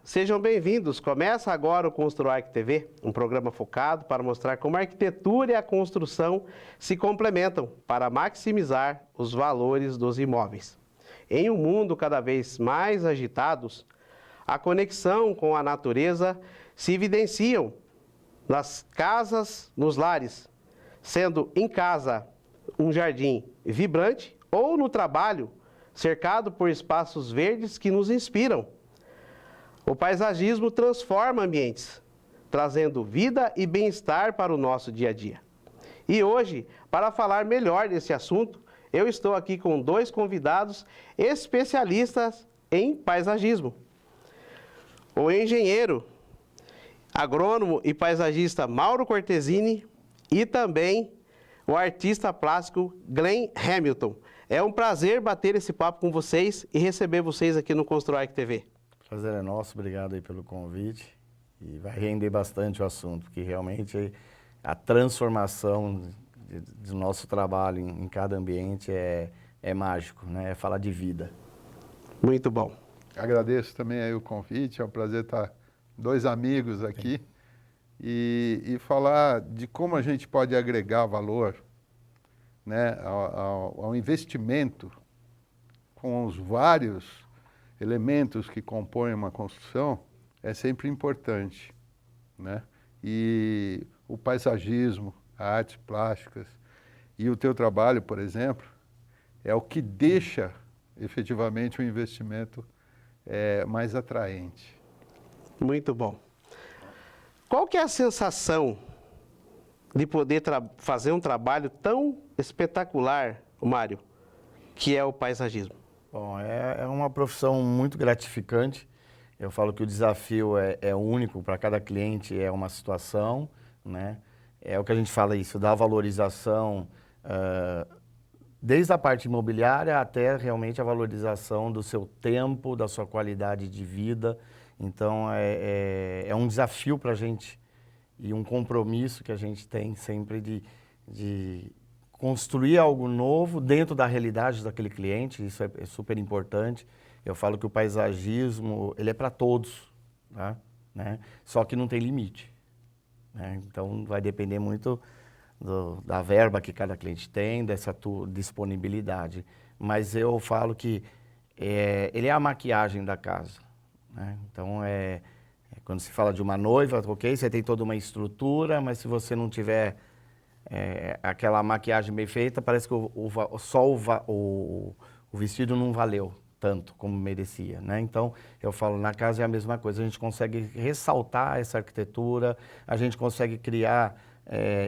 sejam bem-vindos. Começa agora o Construarc TV, um programa focado para mostrar como a arquitetura e a construção se complementam para maximizar os valores dos imóveis. Em um mundo cada vez mais agitado, a conexão com a natureza se evidenciam nas casas, nos lares, sendo em casa um jardim vibrante ou no trabalho cercado por espaços verdes que nos inspiram. O paisagismo transforma ambientes, trazendo vida e bem-estar para o nosso dia a dia. E hoje, para falar melhor desse assunto, eu estou aqui com dois convidados especialistas em paisagismo. O engenheiro, agrônomo e paisagista Mauro Cortesini e também o artista plástico Glenn Hamilton. É um prazer bater esse papo com vocês e receber vocês aqui no Construarc TV. Prazer é nosso, obrigado aí pelo convite. E vai render bastante o assunto, porque realmente a transformação do nosso trabalho em cada ambiente é mágico, né? É falar de vida. Muito bom. Agradeço também aí o convite, é um prazer estar dois amigos aqui e falar de como a gente pode agregar valor, né, ao investimento com os vários elementos que compõem uma construção é sempre importante, né? E o paisagismo, as artes plásticas e o teu trabalho, por exemplo, é o que deixa efetivamente o investimento mais atraente. Muito bom. Qual que é a sensação de poder fazer um trabalho tão espetacular, Mário, que é o paisagismo? Bom, é uma profissão muito gratificante. Eu falo que o desafio é único para cada cliente, é uma situação, né? É o que a gente fala isso, da valorização, desde a parte imobiliária até realmente a valorização do seu tempo, da sua qualidade de vida. Então, é um desafio para a gente e um compromisso que a gente tem sempre de construir algo novo dentro da realidade daquele cliente, isso é super importante. Eu falo que o paisagismo, ele é para todos, tá? Né? Só que não tem limite, né? Então, vai depender muito da verba que cada cliente tem, dessa disponibilidade. Mas eu falo que ele é a maquiagem da casa, né? Então, quando se fala de uma noiva, ok, você tem toda uma estrutura, mas se você não tiver aquela maquiagem bem feita, parece que o vestido não valeu tanto como merecia, né? Então, eu falo, na casa é a mesma coisa, a gente consegue ressaltar essa arquitetura, a gente consegue criar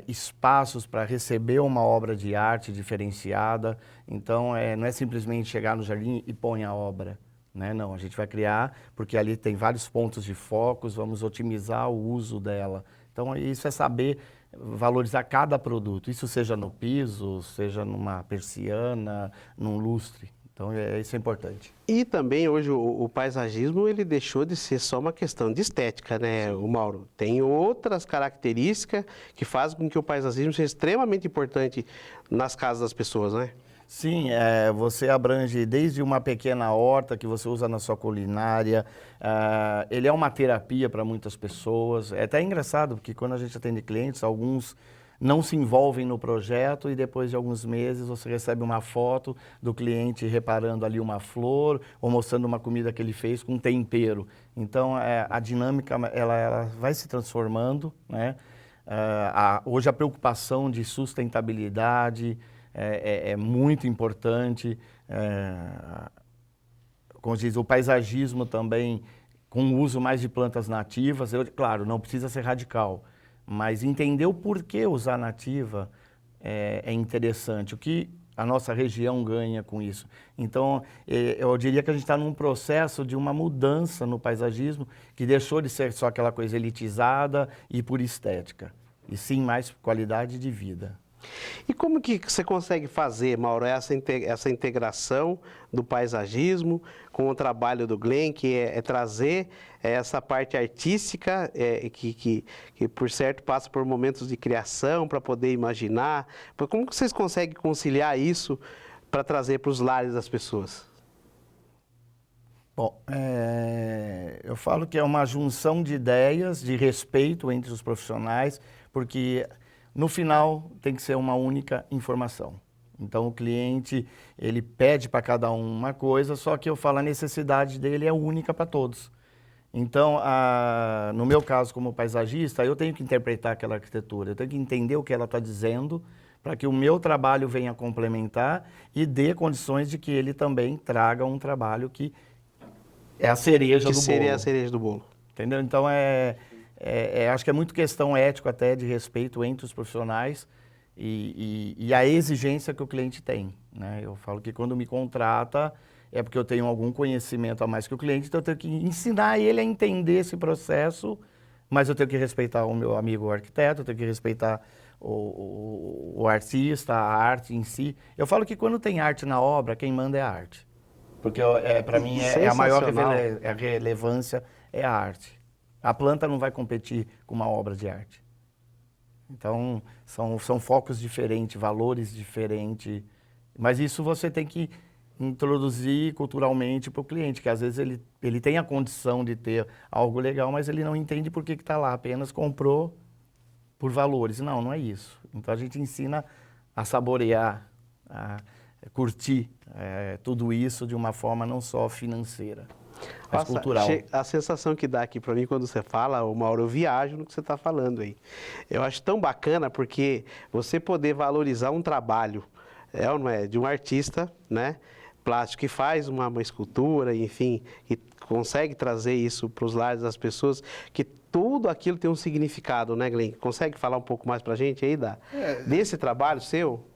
espaços para receber uma obra de arte diferenciada. Então, não é simplesmente chegar no jardim e põe a obra, né? Não, a gente vai criar, porque ali tem vários pontos de focos, vamos otimizar o uso dela. Então, isso é saber valorizar cada produto, isso seja no piso, seja numa persiana, num lustre. Então, isso é importante. E também hoje o paisagismo ele deixou de ser só uma questão de estética, né, o Mauro? Tem outras características que fazem com que o paisagismo seja extremamente importante nas casas das pessoas, né? Sim, você abrange desde uma pequena horta que você usa na sua culinária, ele é uma terapia para muitas pessoas. É até engraçado, porque quando a gente atende clientes, alguns não se envolvem no projeto e depois de alguns meses você recebe uma foto do cliente reparando ali uma flor ou mostrando uma comida que ele fez com tempero. Então, a dinâmica ela vai se transformando, né? Hoje a preocupação de sustentabilidade é muito importante. Como diz, o paisagismo também, com o uso mais de plantas nativas, claro, não precisa ser radical, mas entender o porquê usar nativa é interessante, o que a nossa região ganha com isso. Então, eu diria que a gente está num processo de uma mudança no paisagismo, que deixou de ser só aquela coisa elitizada e por estética, e sim mais qualidade de vida. E como que você consegue fazer, Mauro, essa integração do paisagismo com o trabalho do Glenn, que é trazer essa parte artística, que por certo passa por momentos de criação para poder imaginar? Como que vocês conseguem conciliar isso para trazer para os lares das pessoas? Bom, eu falo que é uma junção de ideias, de respeito entre os profissionais, porque no final tem que ser uma única informação. Então o cliente, ele pede para cada um uma coisa, só que eu falo a necessidade dele é única para todos. Então, no meu caso como paisagista, eu tenho que interpretar aquela arquitetura, eu tenho que entender o que ela está dizendo, para que o meu trabalho venha complementar e dê condições de que ele também traga um trabalho que é a cereja do bolo. Que seria a cereja do bolo. Entendeu? Então, acho que é muito questão ética até de respeito entre os profissionais e a exigência que o cliente tem, né? Eu falo que quando me contrata é porque eu tenho algum conhecimento a mais que o cliente, então eu tenho que ensinar ele a entender esse processo, mas eu tenho que respeitar o meu amigo arquiteto, eu tenho que respeitar o artista, a arte em si. Eu falo que quando tem arte na obra, quem manda é a arte. Porque para mim a maior relevância é a arte. A planta não vai competir com uma obra de arte. Então, são focos diferentes, valores diferentes. Mas isso você tem que introduzir culturalmente para o cliente, que às vezes ele tem a condição de ter algo legal, mas ele não entende por que está lá, apenas comprou por valores. Não, não é isso. Então a gente ensina a saborear, a curtir tudo isso de uma forma não só financeira, mas cultural. A sensação que dá aqui para mim quando você fala, Mauro, eu viajo no que você está falando aí. Eu acho tão bacana porque você poder valorizar um trabalho, ou não é, de um artista, né, plástico que faz uma escultura, enfim, e consegue trazer isso para os lares das pessoas, que tudo aquilo tem um significado, né, Glenn? Consegue falar um pouco mais para a gente aí desse trabalho seu?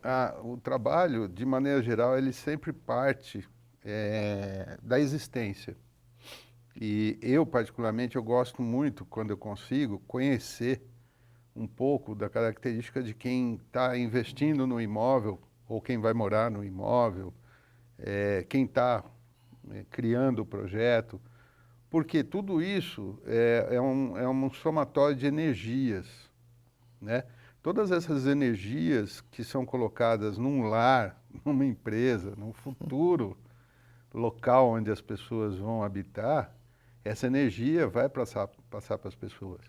O trabalho, de maneira geral, ele sempre parte da existência. E eu, particularmente, eu gosto muito, quando eu consigo, conhecer um pouco da característica de quem está investindo no imóvel, ou quem vai morar no imóvel, quem está criando o projeto, porque tudo isso é um somatório de energias, né? Todas essas energias que são colocadas num lar, numa empresa, num futuro local onde as pessoas vão habitar, essa energia vai passar para as pessoas.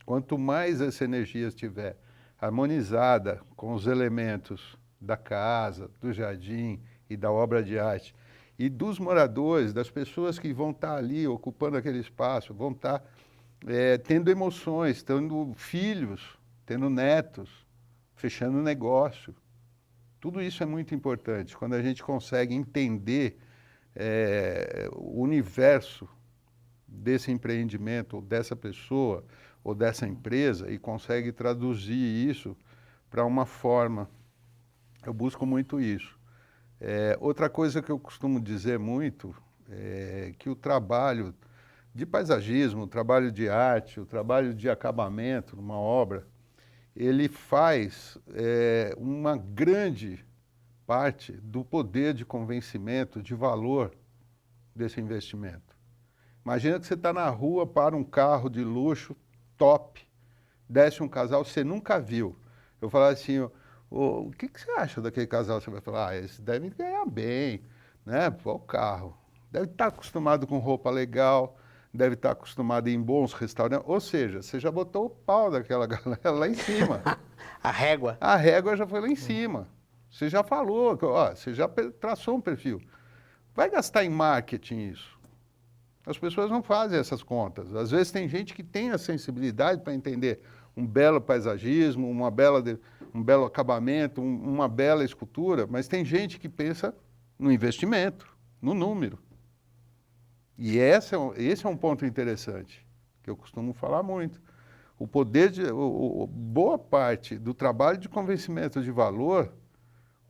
Quanto mais essa energia estiver harmonizada com os elementos da casa, do jardim e da obra de arte, e dos moradores, das pessoas que vão estar ali ocupando aquele espaço, vão estar tendo emoções, tendo filhos, tendo netos, fechando negócio. Tudo isso é muito importante. Quando a gente consegue entender o universo desse empreendimento, ou dessa pessoa, ou dessa empresa, e consegue traduzir isso para uma forma, eu busco muito isso. Outra coisa que eu costumo dizer muito é que o trabalho de paisagismo, o trabalho de arte, o trabalho de acabamento numa obra, ele faz uma grande parte do poder de convencimento, de valor desse investimento. Imagina que você está na rua, para um carro de luxo, top, desce um casal, você nunca viu. Eu falo assim, o que você acha daquele casal? Você vai falar, esse deve ganhar bem, né? Pô, o carro. Deve estar acostumado com roupa legal, deve estar acostumado em bons restaurantes. Ou seja, você já botou o pau daquela galera lá em cima. A régua. A régua já foi lá em cima. Você já falou, você já traçou um perfil. Vai gastar em marketing isso. As pessoas não fazem essas contas. Às vezes tem gente que tem a sensibilidade para entender um belo paisagismo, um belo acabamento, uma bela escultura, mas tem gente que pensa no investimento, no número. E esse é um ponto interessante, que eu costumo falar muito. O poder boa parte do trabalho de convencimento de valor,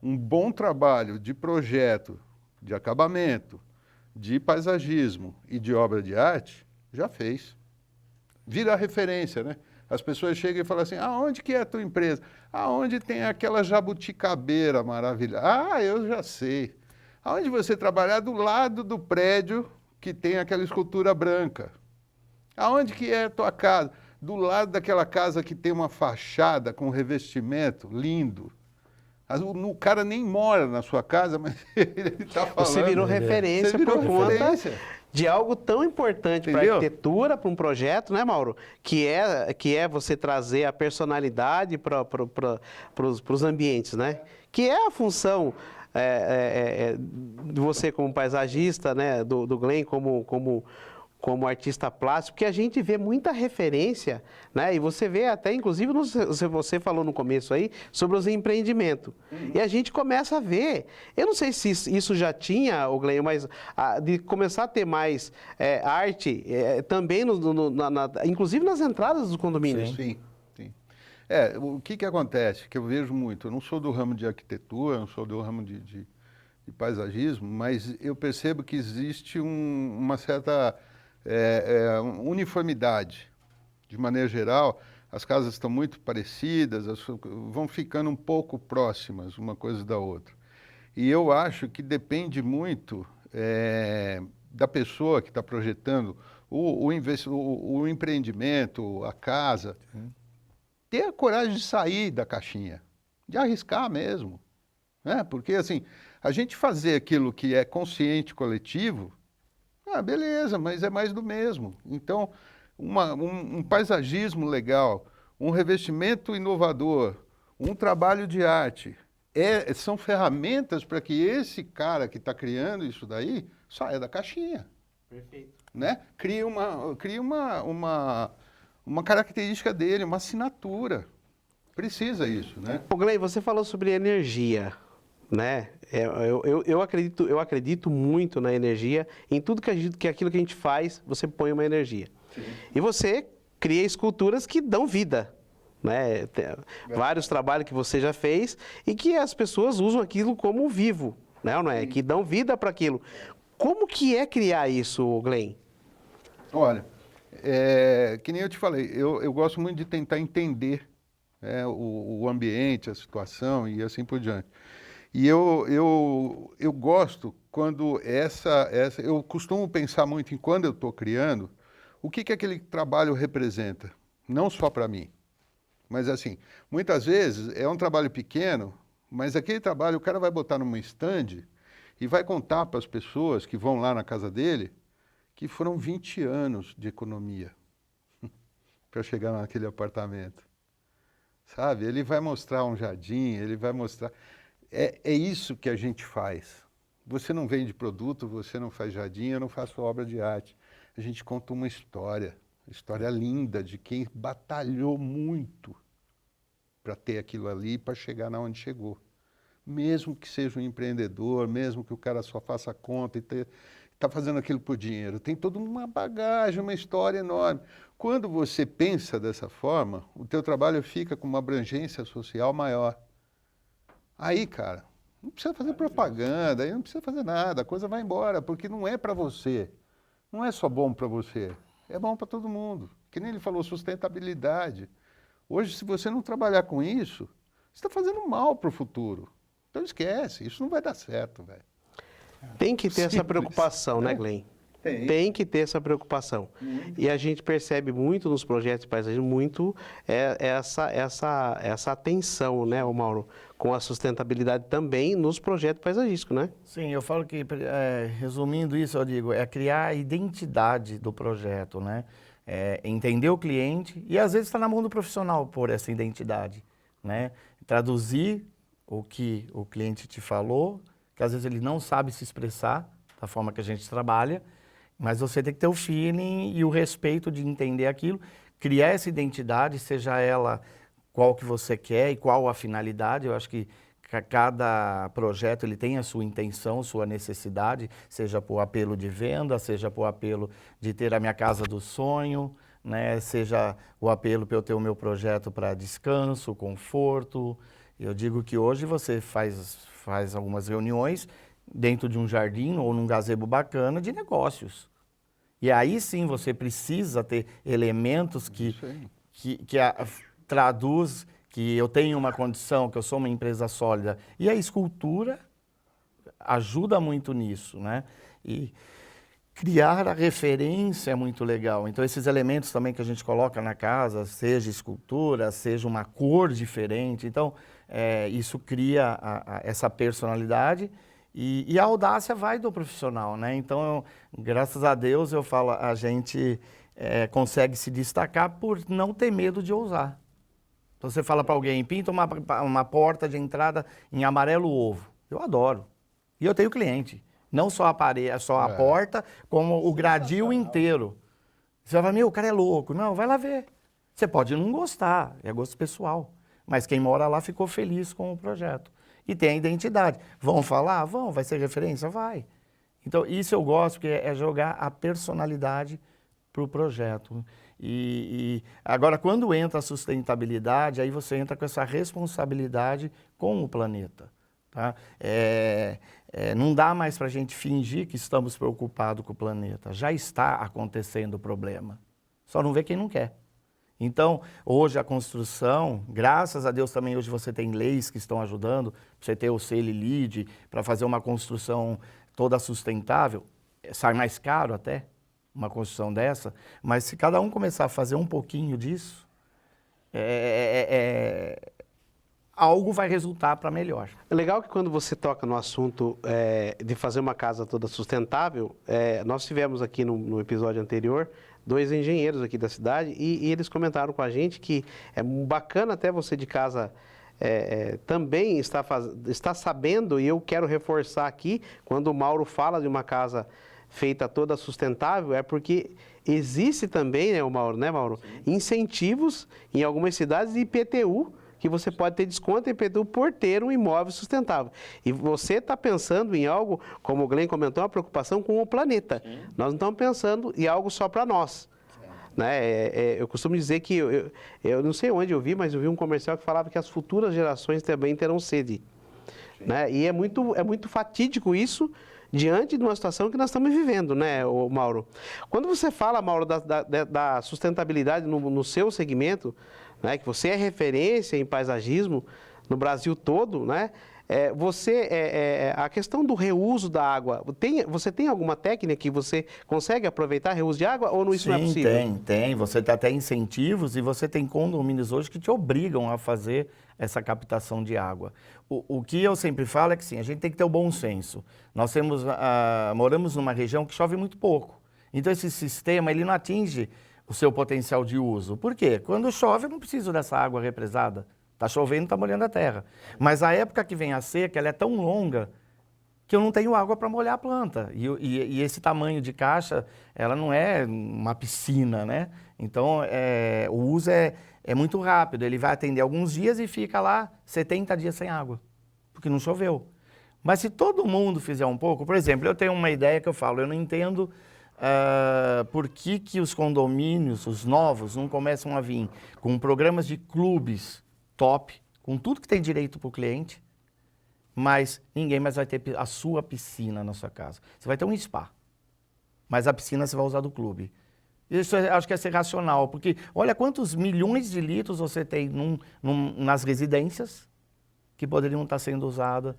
um bom trabalho de projeto, de acabamento, de paisagismo e de obra de arte, já fez. Vira referência, né? As pessoas chegam e falam assim, aonde que é a tua empresa? Aonde tem aquela jabuticabeira maravilhosa? Ah, eu já sei. Aonde você trabalhar? Do lado do prédio que tem aquela escultura branca. Aonde que é a tua casa? Do lado daquela casa que tem uma fachada com revestimento lindo. O cara nem mora na sua casa, mas ele está falando. Você virou referência por conta de algo tão importante para a Entendeu? arquitetura, para um projeto, né, Mauro? Que é você trazer a personalidade para os ambientes, né? Que é a função de você como paisagista, né? Do Glenn como artista plástico, porque a gente vê muita referência, né? E você vê até, inclusive, você falou no começo aí, sobre os empreendimentos. E a gente começa a ver, eu não sei se isso já tinha, o Glenn, mas de começar a ter mais arte também, inclusive nas entradas dos condomínios. Sim, sim. O que acontece? Que eu vejo muito, eu não sou do ramo de arquitetura, não sou do ramo de paisagismo, mas eu percebo que existe uma certa uniformidade. De maneira geral, as casas estão muito parecidas, vão ficando um pouco próximas uma coisa da outra. E eu acho que depende muito da pessoa que está projetando o empreendimento, a casa, ter a coragem de sair da caixinha, de arriscar mesmo. Né? Porque, assim, a gente fazer aquilo que é consciente coletivo, beleza, mas é mais do mesmo. Então, um paisagismo legal, um revestimento inovador, um trabalho de arte, são ferramentas para que esse cara que está criando isso daí saia da caixinha. Perfeito. Né? Cria uma característica dele, uma assinatura. Precisa isso, né? Ô, Glenn, você falou sobre energia, né? Eu acredito muito na energia, em tudo que aquilo que a gente faz, você põe uma energia. Sim. E você cria esculturas que dão vida, né? Vários trabalhos que você já fez e que as pessoas usam aquilo como vivo, né? Não é? Que dão vida para aquilo. Como que é criar isso, Glenn? Olha, que nem eu te falei, eu gosto muito de tentar entender o ambiente, a situação e assim por diante. E eu gosto quando eu costumo pensar muito em quando eu estou criando, o que aquele trabalho representa, não só para mim, mas assim, muitas vezes é um trabalho pequeno, mas aquele trabalho o cara vai botar numa estande e vai contar para as pessoas que vão lá na casa dele que foram 20 anos de economia para chegar naquele apartamento. Sabe? Ele vai mostrar um jardim, ele vai mostrar... É isso que a gente faz. Você não vende produto, você não faz jardim, eu não faço obra de arte. A gente conta uma história linda de quem batalhou muito para ter aquilo ali, para chegar na onde chegou. Mesmo que seja um empreendedor, mesmo que o cara só faça conta e está fazendo aquilo por dinheiro. Tem toda uma bagagem, uma história enorme. Quando você pensa dessa forma, o teu trabalho fica com uma abrangência social maior. Aí, cara, não precisa fazer propaganda, aí não precisa fazer nada, a coisa vai embora, porque não é para você. Não é só bom para você, é bom para todo mundo. Que nem ele falou, sustentabilidade. Hoje, se você não trabalhar com isso, você está fazendo mal para o futuro. Então esquece, isso não vai dar certo, velho. Tem que ter essa preocupação, né, Glenn? Tem que ter essa preocupação. E a gente percebe muito nos projetos de paisagismo, muito essa atenção, né, Mauro, com a sustentabilidade também nos projetos paisagísticos, né? Sim, eu falo que, resumindo isso, eu digo, é criar a identidade do projeto, né? Entender o cliente e, às vezes, está na mão do profissional pôr essa identidade, né? Traduzir o que o cliente te falou, que às vezes ele não sabe se expressar da forma que a gente trabalha, mas você tem que ter o feeling e o respeito de entender aquilo, criar essa identidade, seja ela qual que você quer e qual a finalidade. Eu acho que cada projeto ele tem a sua intenção, sua necessidade, seja por apelo de venda, seja por apelo de ter a minha casa do sonho, né? Seja o apelo para eu ter o meu projeto para descanso, conforto. Eu digo que hoje você faz algumas reuniões dentro de um jardim ou num gazebo bacana de negócios. E aí sim você precisa ter elementos que traduz que eu tenho uma condição, que eu sou uma empresa sólida. E a escultura ajuda muito nisso, né? E criar a referência é muito legal. Então esses elementos também que a gente coloca na casa, seja escultura, seja uma cor diferente, então isso cria essa personalidade E a audácia vai do profissional, né? Então, graças a Deus, eu falo, a gente consegue se destacar por não ter medo de ousar. Então, você fala para alguém, pinta uma porta de entrada em amarelo ovo. Eu adoro. E eu tenho cliente. Não só a parede, só a porta, como o gradil inteiro. Você vai falar, meu, o cara é louco. Não, vai lá ver. Você pode não gostar, é gosto pessoal. Mas quem mora lá ficou feliz com o projeto. E tem a identidade. Vão falar? Vão. Vai ser referência? Vai. Então, isso eu gosto, porque é jogar a personalidade para o projeto. E agora, quando entra a sustentabilidade, aí você entra com essa responsabilidade com o planeta. Tá? Não dá mais para a gente fingir que estamos preocupados com o planeta. Já está acontecendo o problema. Só não vê quem não quer. Então, hoje a construção, graças a Deus também hoje você tem leis que estão ajudando, para você ter o selo LEED, para fazer uma construção toda sustentável, sai mais caro até, uma construção dessa, mas se cada um começar a fazer um pouquinho disso, algo vai resultar para melhor. É legal que quando você toca no assunto de fazer uma casa toda sustentável, nós tivemos aqui no episódio anterior 2 engenheiros aqui da cidade e eles comentaram com a gente que é bacana até você de casa também está sabendo, e eu quero reforçar aqui, quando o Mauro fala de uma casa feita toda sustentável, é porque existe também, né, Mauro? Incentivos em algumas cidades de IPTU, que você pode ter desconto em IPTU por ter um imóvel sustentável. E você está pensando em algo, como o Glenn comentou, uma preocupação com o planeta. Sim. Nós não estamos pensando em algo só para nós. Né? Eu costumo dizer que, eu não sei onde eu vi, mas eu vi um comercial que falava que as futuras gerações também terão sede. Né? E é muito fatídico isso, diante de uma situação que nós estamos vivendo, né, Mauro? Quando você fala, Mauro, da sustentabilidade no seu segmento, né, que você é referência em paisagismo no Brasil todo, né? A questão do reuso da água, você tem alguma técnica que você consegue aproveitar reuso de água ou isso não é possível? Tem. Você tem até incentivos e você tem condomínios hoje que te obrigam a fazer essa captação de água. O que eu sempre falo é que sim, a gente tem que ter o bom senso. Nós moramos numa região que chove muito pouco. Então esse sistema ele não atinge o seu potencial de uso. Por quê? Quando chove eu não preciso dessa água represada. Está chovendo, está molhando a terra. Mas a época que vem a seca, ela é tão longa que eu não tenho água para molhar a planta. E esse tamanho de caixa, ela não é uma piscina, né? Então, o uso é muito rápido. Ele vai atender alguns dias e fica lá 70 dias sem água, porque não choveu. Mas se todo mundo fizer um pouco, por exemplo, eu tenho uma ideia que eu falo, eu não entendo por que os condomínios, os novos, não começam a vir com programas de clubes top, com tudo que tem direito para o cliente, mas ninguém mais vai ter a sua piscina na sua casa. Você vai ter um spa, mas a piscina você vai usar do clube. Isso acho que é ser racional, porque olha quantos milhões de litros você tem nas residências que poderiam estar sendo usadas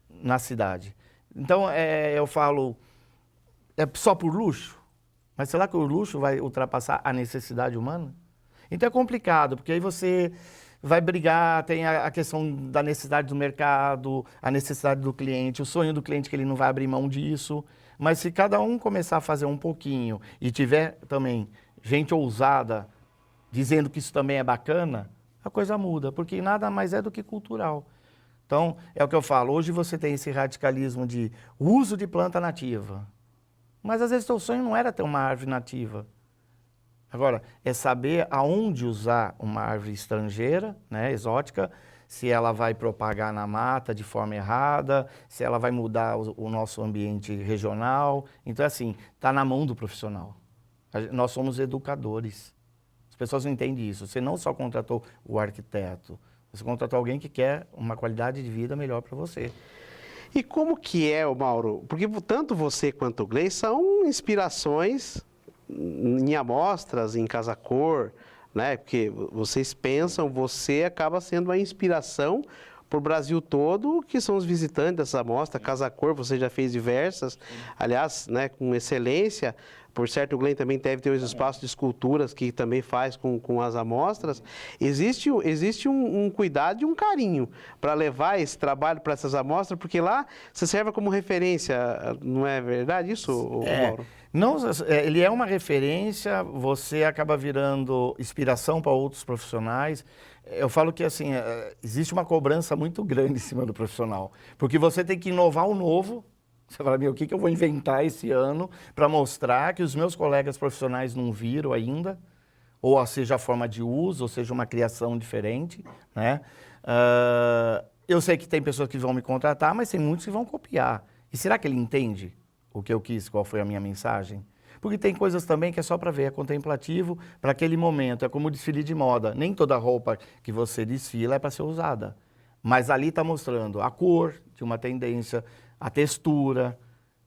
na cidade. Então, eu falo, é só por luxo? Mas será que o luxo vai ultrapassar a necessidade humana? Então é complicado, porque aí você vai brigar, tem a questão da necessidade do mercado, a necessidade do cliente, o sonho do cliente que ele não vai abrir mão disso. Mas se cada um começar a fazer um pouquinho e tiver também gente ousada dizendo que isso também é bacana, a coisa muda, porque nada mais é do que cultural. Então, é o que eu falo, hoje você tem esse radicalismo de uso de planta nativa. Mas às vezes o seu sonho não era ter uma árvore nativa. Agora, é saber aonde usar uma árvore estrangeira, né, exótica, se ela vai propagar na mata de forma errada, se ela vai mudar o nosso ambiente regional. Então, assim, está na mão do profissional. Nós somos educadores. As pessoas não entendem isso. Você não só contratou o arquiteto, você contratou alguém que quer uma qualidade de vida melhor para você. E como que é, Mauro? Porque tanto você quanto o Gleice são inspirações em amostras, em casa cor, né? Porque vocês pensam, você acaba sendo uma inspiração o Brasil todo, que são os visitantes dessa amostra. Casa Cor, você já fez diversas, aliás, né, com excelência. Por certo, o Glenn também deve ter os espaços de esculturas que também faz com as amostras. Existe um cuidado e um carinho para levar esse trabalho para essas amostras, porque lá você serve como referência, não é verdade isso, Mauro? Não, ele é uma referência, você acaba virando inspiração para outros profissionais. Eu falo que assim, existe uma cobrança muito grande em cima do profissional, porque você tem que inovar o novo. Você fala, meu, o que eu vou inventar esse ano para mostrar que os meus colegas profissionais não viram ainda, ou seja a forma de uso, ou seja uma criação diferente, né? Eu sei que tem pessoas que vão me contratar, mas tem muitos que vão copiar. E será que ele entende o que eu quis, qual foi a minha mensagem? Porque tem coisas também que é só para ver, é contemplativo para aquele momento, é como o desfile de moda. Nem toda roupa que você desfila é para ser usada, mas ali está mostrando a cor de uma tendência, a textura,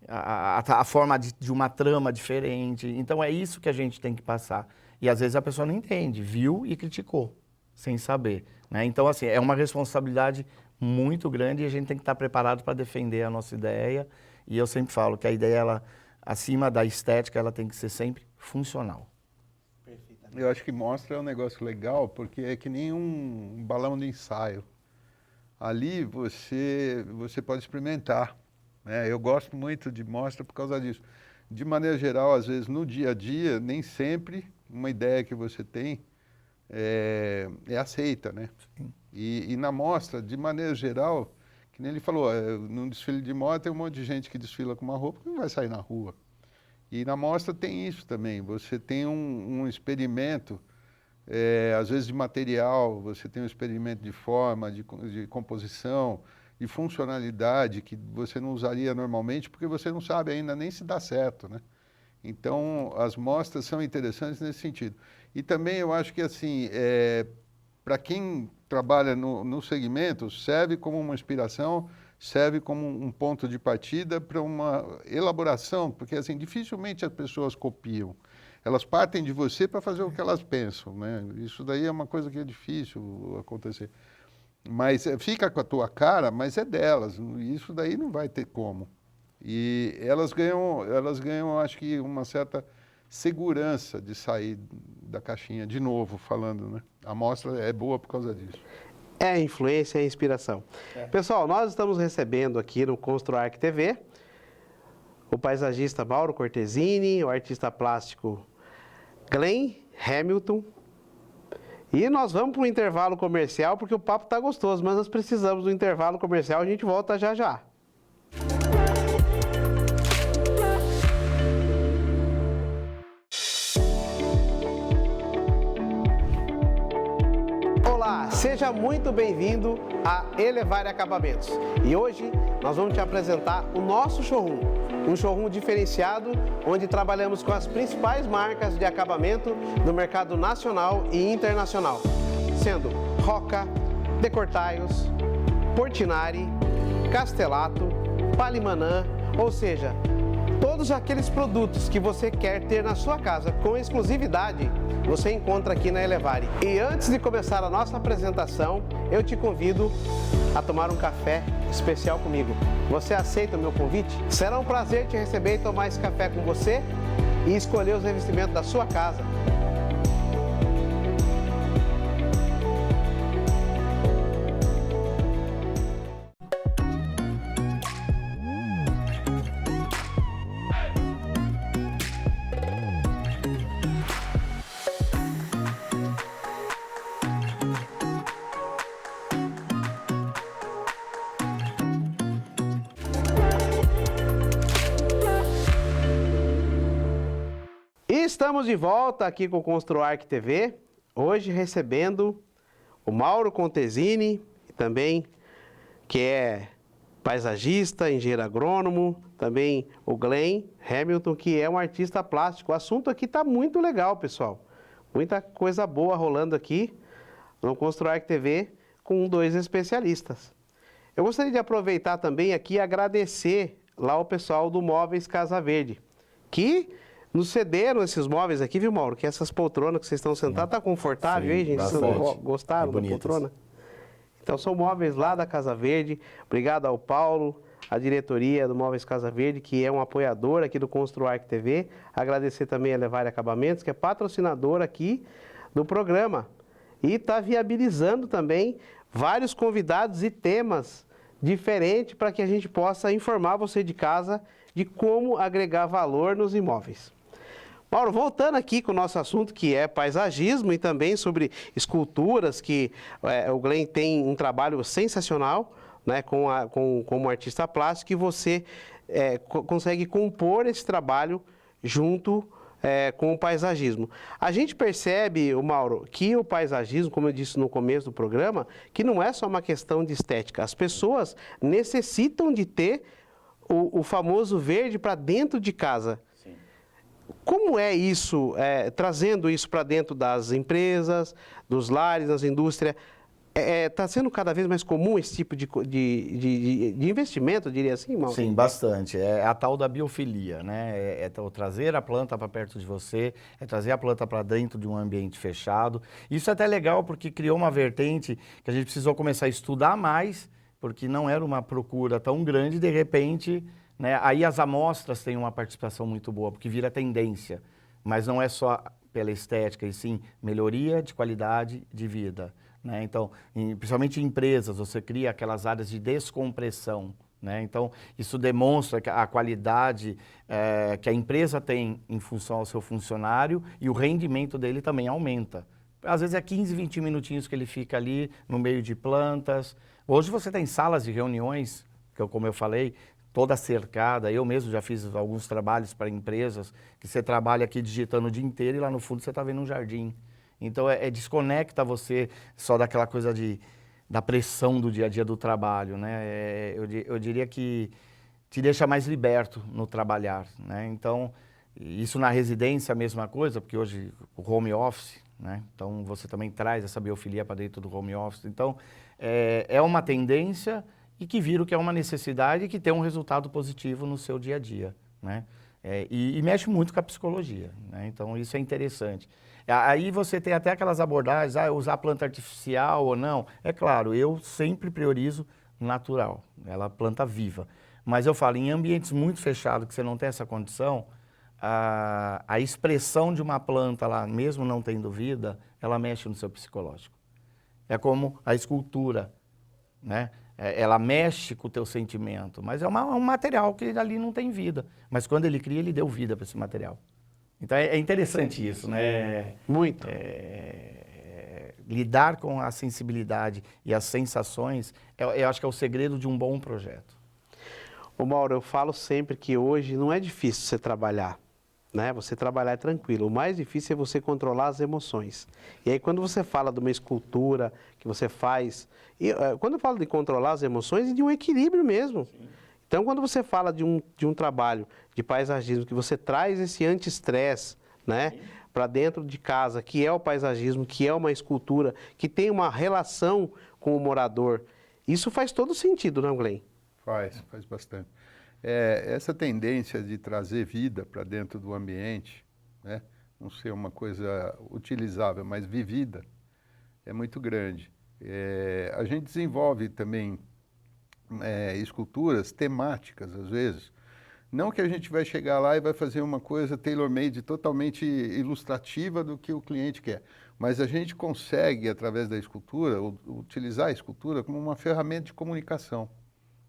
a forma de uma trama diferente. Então é isso que a gente tem que passar. E às vezes a pessoa não entende, viu e criticou, sem saber, né? Então assim, é uma responsabilidade muito grande e a gente tem que estar preparado para defender a nossa ideia. E eu sempre falo que a ideia, ela, acima da estética, ela tem que ser sempre funcional. Eu acho que mostra um negócio legal, porque é que nem um balão de ensaio. Ali você pode experimentar, né? Eu gosto muito de mostra por causa disso. De maneira geral, às vezes no dia a dia, nem sempre uma ideia que você tem é aceita, né? E na mostra, de maneira geral, que nem ele falou, num desfile de moda tem um monte de gente que desfila com uma roupa que não vai sair na rua. E na mostra tem isso também, você tem um experimento, às vezes de material, você tem um experimento de forma, de composição, de funcionalidade que você não usaria normalmente porque você não sabe ainda nem se dá certo, né? Então, as mostras são interessantes nesse sentido. E também eu acho que, assim, para quem trabalha no segmento, serve como uma inspiração, serve como um ponto de partida para uma elaboração, porque, assim, dificilmente as pessoas copiam. Elas partem de você para fazer o que elas pensam, né? Isso daí é uma coisa que é difícil acontecer. Mas fica com a tua cara, mas é delas. Isso daí não vai ter como. E elas ganham, acho que, uma certa segurança de sair da caixinha, de novo falando, né? A mostra é boa por causa disso. É influência, é inspiração. Pessoal, nós estamos recebendo aqui no ConstruArc TV o paisagista Mauro Cortesini, o artista plástico Glenn Hamilton. E nós vamos para um intervalo comercial, porque o papo está gostoso, mas nós precisamos do intervalo comercial, a gente volta já já. Olá, seja muito bem-vindo a Elevare Acabamentos. E hoje nós vamos te apresentar o nosso showroom. Um showroom diferenciado, onde trabalhamos com as principais marcas de acabamento do mercado nacional e internacional, sendo Roca, Decortiles, Portinari, Castelato, Palimanã, ou seja, todos aqueles produtos que você quer ter na sua casa com exclusividade, você encontra aqui na Elevare. E antes de começar a nossa apresentação, eu te convido a tomar um café especial comigo. Você aceita o meu convite? Será um prazer te receber e tomar esse café com você e escolher os revestimentos da sua casa. Estamos de volta aqui com o ConstruArc TV, hoje recebendo o Mauro Cortesini, também que é paisagista, engenheiro agrônomo, também o Glenn Hamilton, que é um artista plástico. O assunto aqui está muito legal, pessoal. Muita coisa boa rolando aqui no ConstruArc TV com dois especialistas. Eu gostaria de aproveitar também aqui e agradecer lá o pessoal do Móveis Casa Verde, que nos cederam esses móveis aqui, viu, Mauro? Que essas poltronas que vocês estão sentados, tá confortável aí, gente? Vocês gostaram da poltrona? Então, são móveis lá da Casa Verde. Obrigado ao Paulo, a diretoria do Móveis Casa Verde, que é um apoiador aqui do ConstruArc TV. Agradecer também a Levare Acabamentos, que é patrocinador aqui do programa. E está viabilizando também vários convidados e temas diferentes para que a gente possa informar você de casa de como agregar valor nos imóveis. Mauro, voltando aqui com o nosso assunto, que é paisagismo e também sobre esculturas, que o Glenn tem um trabalho sensacional, né, como artista plástico, e você consegue compor esse trabalho junto com o paisagismo. A gente percebe, Mauro, que o paisagismo, como eu disse no começo do programa, que não é só uma questão de estética. As pessoas necessitam de ter o famoso verde para dentro de casa. Como é isso, trazendo isso para dentro das empresas, dos lares, das indústrias? Está sendo cada vez mais comum esse tipo de investimento, eu diria assim, Mauro? Sim, bastante. É a tal da biofilia, né? É trazer a planta para perto de você, é trazer a planta para dentro de um ambiente fechado. Isso é até legal porque criou uma vertente que a gente precisou começar a estudar mais, porque não era uma procura tão grande, de repente, né? Aí as amostras têm uma participação muito boa, porque vira tendência. Mas não é só pela estética, e sim melhoria de qualidade de vida. Né? Então, principalmente em empresas, você cria aquelas áreas de descompressão. Né? Então, isso demonstra a qualidade que a empresa tem em função ao seu funcionário e o rendimento dele também aumenta. Às vezes é 15, 20 minutinhos que ele fica ali no meio de plantas. Hoje você tem salas de reuniões, como eu falei, toda cercada. Eu mesmo já fiz alguns trabalhos para empresas que você trabalha aqui digitando o dia inteiro e lá no fundo você está vendo um jardim. Então, desconecta você só daquela coisa da pressão do dia a dia do trabalho, né? Eu diria que te deixa mais liberto no trabalhar, né? Então, isso na residência é a mesma coisa, porque hoje o home office, né? Então, você também traz essa biofilia para dentro do home office. Então, é uma tendência e que vira o que é uma necessidade e que tem um resultado positivo no seu dia a dia, né? E mexe muito com a psicologia, né? Então, isso é interessante. Aí você tem até aquelas abordagens, usar planta artificial ou não. É claro, eu sempre priorizo natural, ela planta viva. Mas eu falo, em ambientes muito fechados, que você não tem essa condição, a expressão de uma planta lá, mesmo não tendo vida, ela mexe no seu psicológico. É como a escultura, né? Ela mexe com o teu sentimento, mas é um material que ali não tem vida. Mas quando ele cria, ele deu vida para esse material. Então é interessante isso, né? Muito. Lidar com a sensibilidade e as sensações, eu acho que é o segredo de um bom projeto. Ô Mauro, eu falo sempre que hoje não é difícil você trabalhar, né? Você trabalhar é tranquilo. O mais difícil é você controlar as emoções. E aí quando você fala de uma escultura que você faz, quando eu falo de controlar as emoções, é de um equilíbrio mesmo. Sim. Então, quando você fala de um trabalho de paisagismo, que você traz esse anti-estresse, né, para dentro de casa, que é o paisagismo, que é uma escultura, que tem uma relação com o morador, isso faz todo sentido, não, Glenn? Faz bastante. Essa tendência de trazer vida para dentro do ambiente, né, não ser uma coisa utilizável, mas vivida, é muito grande. A gente desenvolve também esculturas temáticas, às vezes. Não que a gente vai chegar lá e vai fazer uma coisa tailor-made, totalmente ilustrativa do que o cliente quer. Mas a gente consegue, através da escultura, utilizar a escultura como uma ferramenta de comunicação.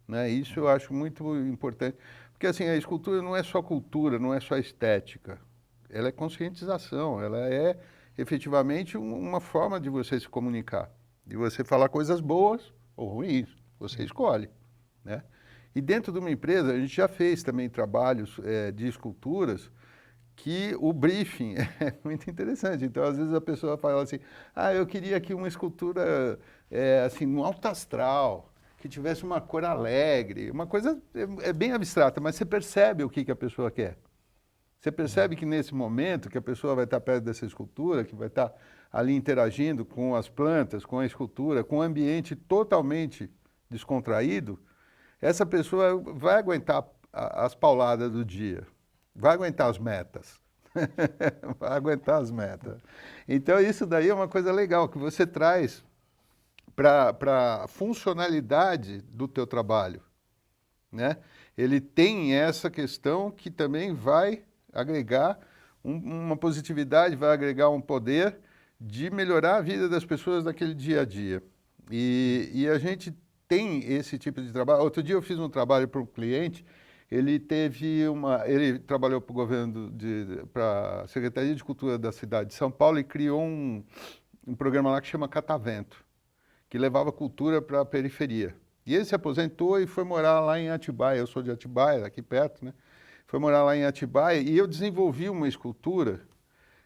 Né? Isso eu acho muito importante. Porque assim, a escultura não é só cultura, não é só estética. Ela é conscientização, ela é efetivamente uma forma de você se comunicar. De você falar coisas boas ou ruins. Você escolhe, né? E dentro de uma empresa, a gente já fez também trabalhos de esculturas que o briefing é muito interessante. Então, às vezes a pessoa fala assim, eu queria aqui uma escultura assim, no alto astral, que tivesse uma cor alegre, uma coisa bem abstrata, mas você percebe o que a pessoa quer. Você percebe que nesse momento que a pessoa vai estar perto dessa escultura, que vai estar ali interagindo com as plantas, com a escultura, com o ambiente totalmente descontraído, essa pessoa vai aguentar as pauladas do dia, vai aguentar as metas, vai aguentar as metas. Então isso daí é uma coisa legal, que você traz para a funcionalidade do teu trabalho, né? Ele tem essa questão que também vai agregar uma positividade, vai agregar um poder de melhorar a vida das pessoas naquele dia a dia. E a gente tem esse tipo de trabalho. Outro dia eu fiz um trabalho para um cliente, ele trabalhou para o governo, para a Secretaria de Cultura da cidade de São Paulo e criou um programa lá que chama Catavento, que levava cultura para a periferia. E ele se aposentou e foi morar lá em Atibaia. Eu sou de Atibaia, aqui perto, né? Foi morar lá em Atibaia e eu desenvolvi uma escultura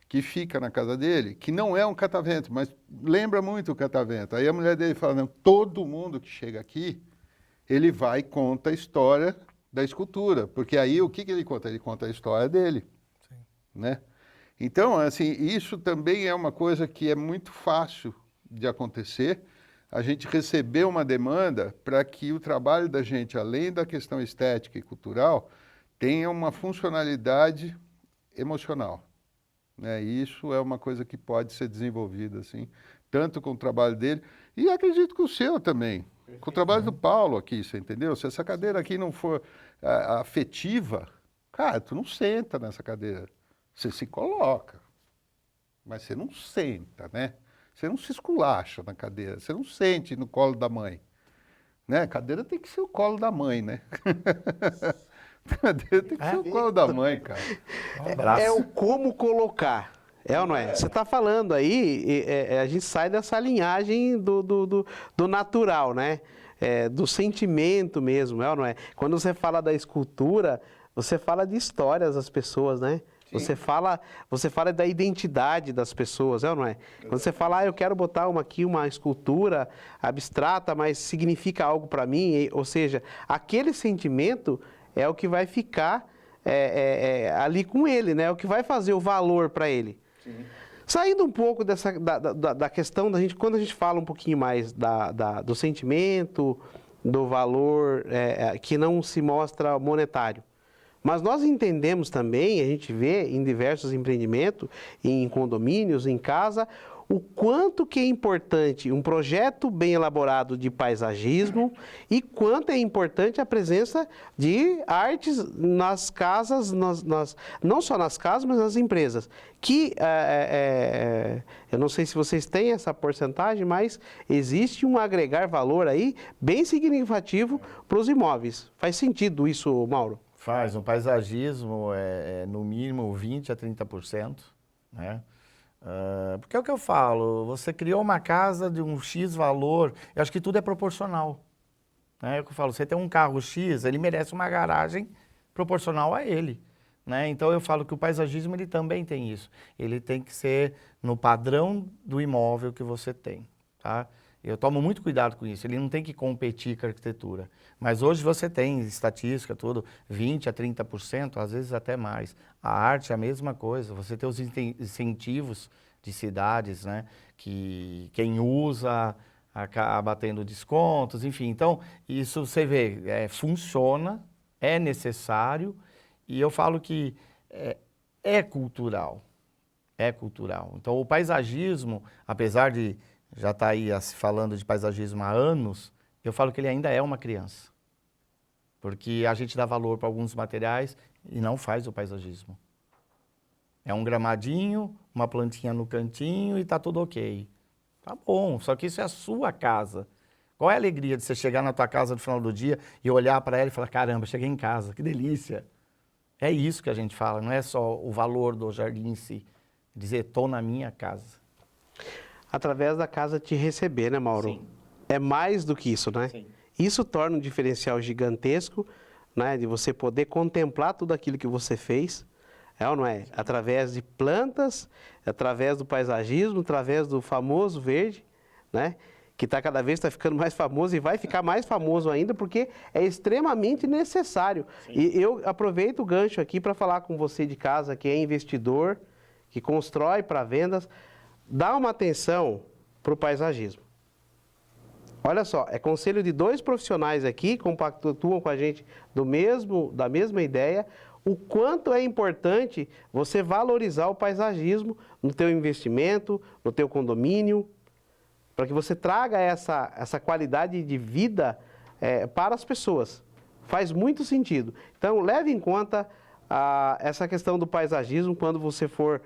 que fica na casa dele, que não é um catavento, mas lembra muito o catavento. Aí a mulher dele fala, não, todo mundo que chega aqui, ele vai e conta a história da escultura, porque aí o que ele conta? Ele conta a história dele, sim, né? Então, assim, isso também é uma coisa que é muito fácil de acontecer, a gente receber uma demanda para que o trabalho da gente, além da questão estética e cultural, tenha uma funcionalidade emocional, né? E isso é uma coisa que pode ser desenvolvida, assim, tanto com o trabalho dele, e acredito que o seu também, com o trabalho do Paulo aqui, você entendeu? Se essa cadeira aqui não for afetiva, cara, tu não senta nessa cadeira, você se coloca, mas você não senta, né? Você não se esculacha na cadeira, você não sente no colo da mãe, né? A cadeira tem que ser o colo da mãe, né? Tem que ser o colo da mãe, cara. É o como colocar. É ou não é? Você está falando aí, a gente sai dessa linhagem do natural, né? Do sentimento mesmo, é ou não é? Quando você fala da escultura, você fala de histórias das pessoas, né? Você fala da identidade das pessoas, é ou não é? Quando você fala, eu quero botar uma escultura abstrata, mas significa algo para mim, ou seja, aquele sentimento é o que vai ficar ali com ele, né? É o que vai fazer o valor para ele. Sim. Saindo um pouco da questão da gente, quando a gente fala um pouquinho mais do sentimento, do valor que não se mostra monetário. Mas nós entendemos também, a gente vê em diversos empreendimentos, em condomínios, em casa, o quanto que é importante um projeto bem elaborado de paisagismo e quanto é importante a presença de artes nas casas, não só nas casas, mas nas empresas. Que, eu não sei se vocês têm essa porcentagem, mas existe um agregar valor aí bem significativo para os imóveis. Faz sentido isso, Mauro? Faz. Um paisagismo no mínimo 20% a 30%, né? Porque é o que eu falo, você criou uma casa de um X valor, eu acho que tudo é proporcional. Né? É o que eu falo, você tem um carro X, ele merece uma garagem proporcional a ele. Né? Então eu falo que o paisagismo ele também tem isso. Ele tem que ser no padrão do imóvel que você tem. Tá? Eu tomo muito cuidado com isso, ele não tem que competir com a arquitetura. Mas hoje você tem estatística, tudo, 20% a 30%, às vezes até mais. A arte é a mesma coisa, você tem os incentivos de cidades, né, que quem usa acaba tendo descontos, enfim. Então, isso você vê, funciona, é necessário, e eu falo que é cultural, é cultural. Então, o paisagismo, apesar de já está aí falando de paisagismo há anos, eu falo que ele ainda é uma criança. Porque a gente dá valor para alguns materiais e não faz o paisagismo. É um gramadinho, uma plantinha no cantinho e está tudo ok. Tá bom, só que isso é a sua casa. Qual é a alegria de você chegar na tua casa no final do dia e olhar para ela e falar, caramba, cheguei em casa, que delícia. É isso que a gente fala, não é só o valor do jardim em si. Dizer, estou na minha casa. Através da casa te receber, né, Mauro? Sim. É mais do que isso, né? Sim. Isso torna um diferencial gigantesco, né? De você poder contemplar tudo aquilo que você fez, é ou não é? Sim. Através de plantas, através do paisagismo, através do famoso verde, né? Que cada vez está ficando mais famoso e vai ficar mais famoso ainda, porque é extremamente necessário. Sim. E eu aproveito o gancho aqui para falar com você de casa, que é investidor, que constrói para vendas. Dá uma atenção para o paisagismo. Olha só, é conselho de 2 profissionais aqui, compactuam com a gente da mesma ideia, o quanto é importante você valorizar o paisagismo no teu investimento, no teu condomínio. para que você traga essa qualidade de vida para as pessoas. Faz muito sentido. Então, leve em conta essa questão do paisagismo quando você for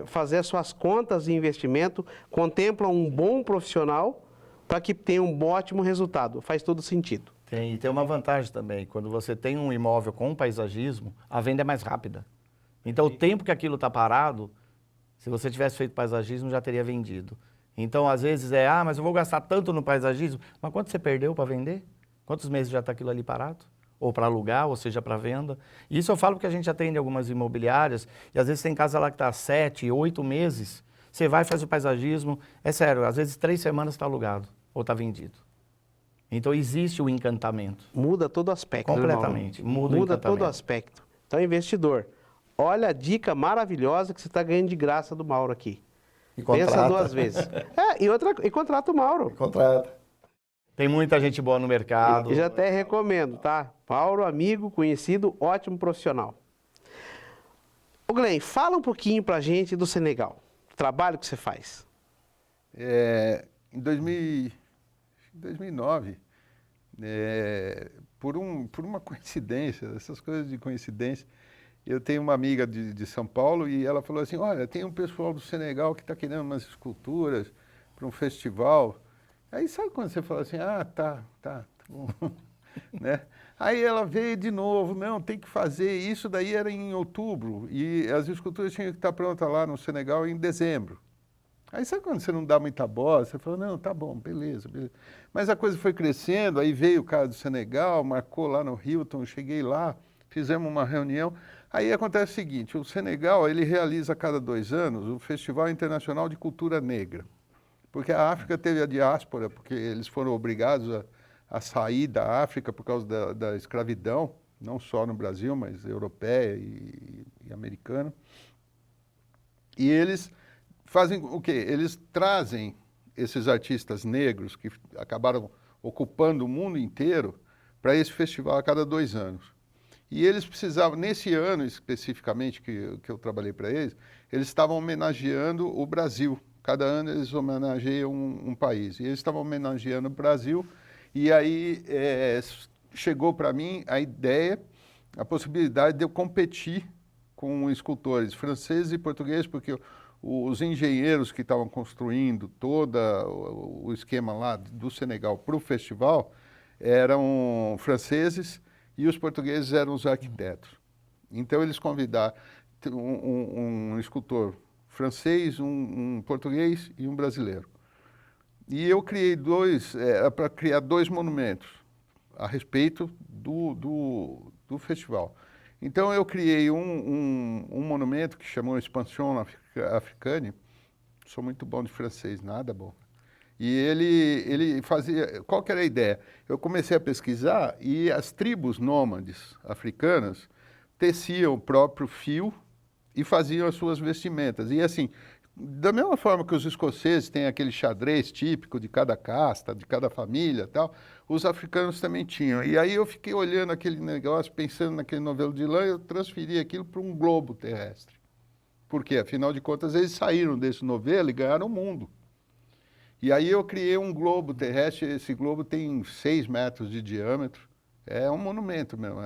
fazer as suas contas de investimento, contempla um bom profissional para que tenha um ótimo resultado. Faz todo sentido. E tem uma vantagem também, quando você tem um imóvel com paisagismo, a venda é mais rápida. Então, o tempo que aquilo está parado, se você tivesse feito paisagismo, já teria vendido. Então, às vezes mas eu vou gastar tanto no paisagismo, mas quanto você perdeu para vender? Quantos meses já está aquilo ali parado? Ou para alugar, ou seja, para venda. Isso eu falo porque a gente atende algumas imobiliárias, e às vezes tem casa lá que está 7, 8 meses, você vai e faz o paisagismo, é sério, às vezes 3 semanas está alugado, ou está vendido. Então existe o encantamento. Muda todo o aspecto. Completamente, Muda todo o aspecto. Então, investidor, olha a dica maravilhosa que você está ganhando de graça do Mauro aqui. Pensa 2 vezes. E contrata o Mauro. Contrata. Tem muita gente boa no mercado. E já até recomendo, tá? Mauro, amigo, conhecido, ótimo profissional. Ô Glenn, fala um pouquinho pra gente do Senegal. O trabalho que você faz. Em 2009, por uma coincidência, essas coisas de coincidência, eu tenho uma amiga de São Paulo e ela falou assim, olha, tem um pessoal do Senegal que está querendo umas esculturas para um festival. Aí sabe quando você fala assim, tá bom, né? Aí ela veio de novo, não, tem que fazer, isso daí era em outubro, e as esculturas tinham que estar prontas lá no Senegal em dezembro. Aí sabe quando você não dá muita bola, você fala, não, tá bom, beleza. Mas a coisa foi crescendo, aí veio o cara do Senegal, marcou lá no Hilton, eu cheguei lá, fizemos uma reunião. Aí acontece o seguinte, o Senegal, ele realiza a cada 2 anos o Festival Internacional de Cultura Negra. Porque a África teve a diáspora, porque eles foram obrigados a sair da África por causa da escravidão, não só no Brasil, mas europeia e americana. E eles fazem o quê? Eles trazem esses artistas negros que acabaram ocupando o mundo inteiro para esse festival a cada 2 anos. E eles precisavam, nesse ano especificamente que eu trabalhei para eles, eles estavam homenageando o Brasil. Cada ano eles homenageiam um país. E eles estavam homenageando o Brasil. E aí chegou para mim a ideia, a possibilidade de eu competir com escultores franceses e portugueses, porque os engenheiros que estavam construindo todo o esquema lá do Senegal para o festival eram franceses e os portugueses eram os arquitetos. Então eles convidaram um escultor francês, um português e um brasileiro. E eu criei para criar 2 monumentos a respeito do festival. Então eu criei um monumento que chamou Expansion Africaine, sou muito bom de francês, nada bom. E ele fazia, qual que era a ideia? Eu comecei a pesquisar e as tribos nômades africanas teciam o próprio fio e faziam as suas vestimentas. E assim, da mesma forma que os escoceses têm aquele xadrez típico de cada casta, de cada família e tal, os africanos também tinham. E aí eu fiquei olhando aquele negócio, pensando naquele novelo de lã, eu transferi aquilo para um globo terrestre. Por quê? Afinal de contas, eles saíram desse novelo e ganharam o mundo. E aí eu criei um globo terrestre, esse globo tem 6 metros de diâmetro, é um monumento mesmo,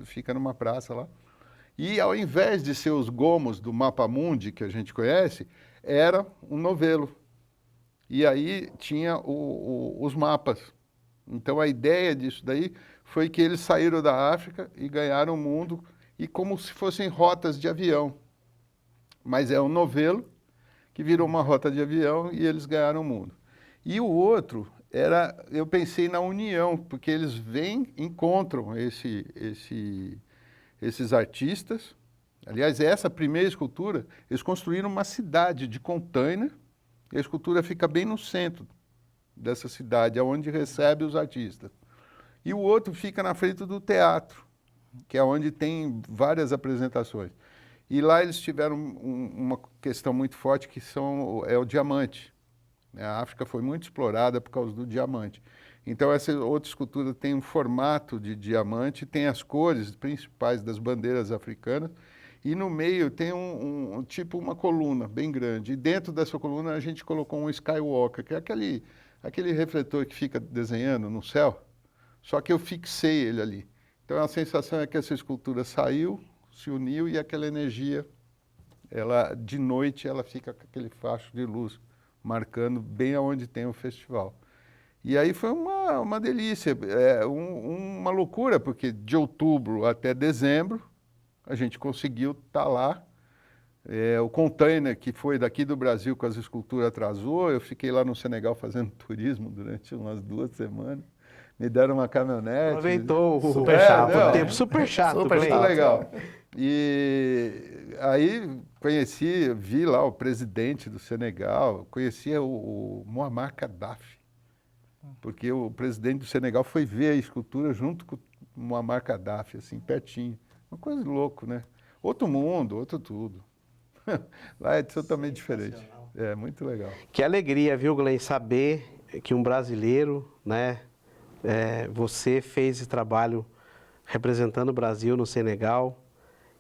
fica numa praça lá. E ao invés de ser os gomos do Mapa Mundi, que a gente conhece, era um novelo. E aí tinha os mapas. Então a ideia disso daí foi que eles saíram da África e ganharam o mundo, e como se fossem rotas de avião. Mas é um novelo que virou uma rota de avião e eles ganharam o mundo. E o outro eu pensei na união, porque eles encontram esses artistas. Aliás, essa primeira escultura, eles construíram uma cidade de container, e a escultura fica bem no centro dessa cidade, onde recebe os artistas. E o outro fica na frente do teatro, que é onde tem várias apresentações. E lá eles tiveram uma questão muito forte, que é o diamante. A África foi muito explorada por causa do diamante. Então, essa outra escultura tem um formato de diamante, tem as cores principais das bandeiras africanas, e no meio tem tipo uma coluna bem grande. E dentro dessa coluna a gente colocou um skywalker, que é aquele refletor que fica desenhando no céu, só que eu fixei ele ali. Então a sensação é que essa escultura saiu, se uniu e aquela energia, de noite ela fica com aquele facho de luz, marcando bem aonde tem o festival. E aí foi uma delícia, uma loucura, porque de outubro até dezembro a gente conseguiu estar lá. O container que foi daqui do Brasil com as esculturas atrasou, eu fiquei lá no Senegal fazendo turismo durante umas 2 semanas. Me deram uma caminhonete. Aproveitou o Super chato, o né? tempo super chato. Super Glenn. Muito legal. E aí vi lá o presidente do Senegal, conhecia o Muammar Gaddafi, porque o presidente do Senegal foi ver a escultura junto com o Muammar Gaddafi, assim, pertinho. Uma coisa louca, né? Outro mundo, outro tudo. Lá é totalmente diferente. É, muito legal. Que alegria, viu, Glenn, saber que um brasileiro, né, você fez esse trabalho representando o Brasil no Senegal.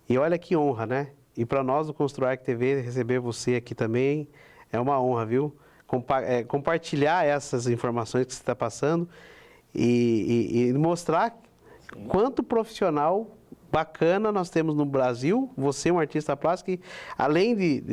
E olha que honra, né? E para nós do Construarc TV, receber você aqui também é uma honra, viu? Compartilhar essas informações que você está passando e mostrar quanto profissional bacana nós temos no Brasil. Você é um artista plástico, e, além de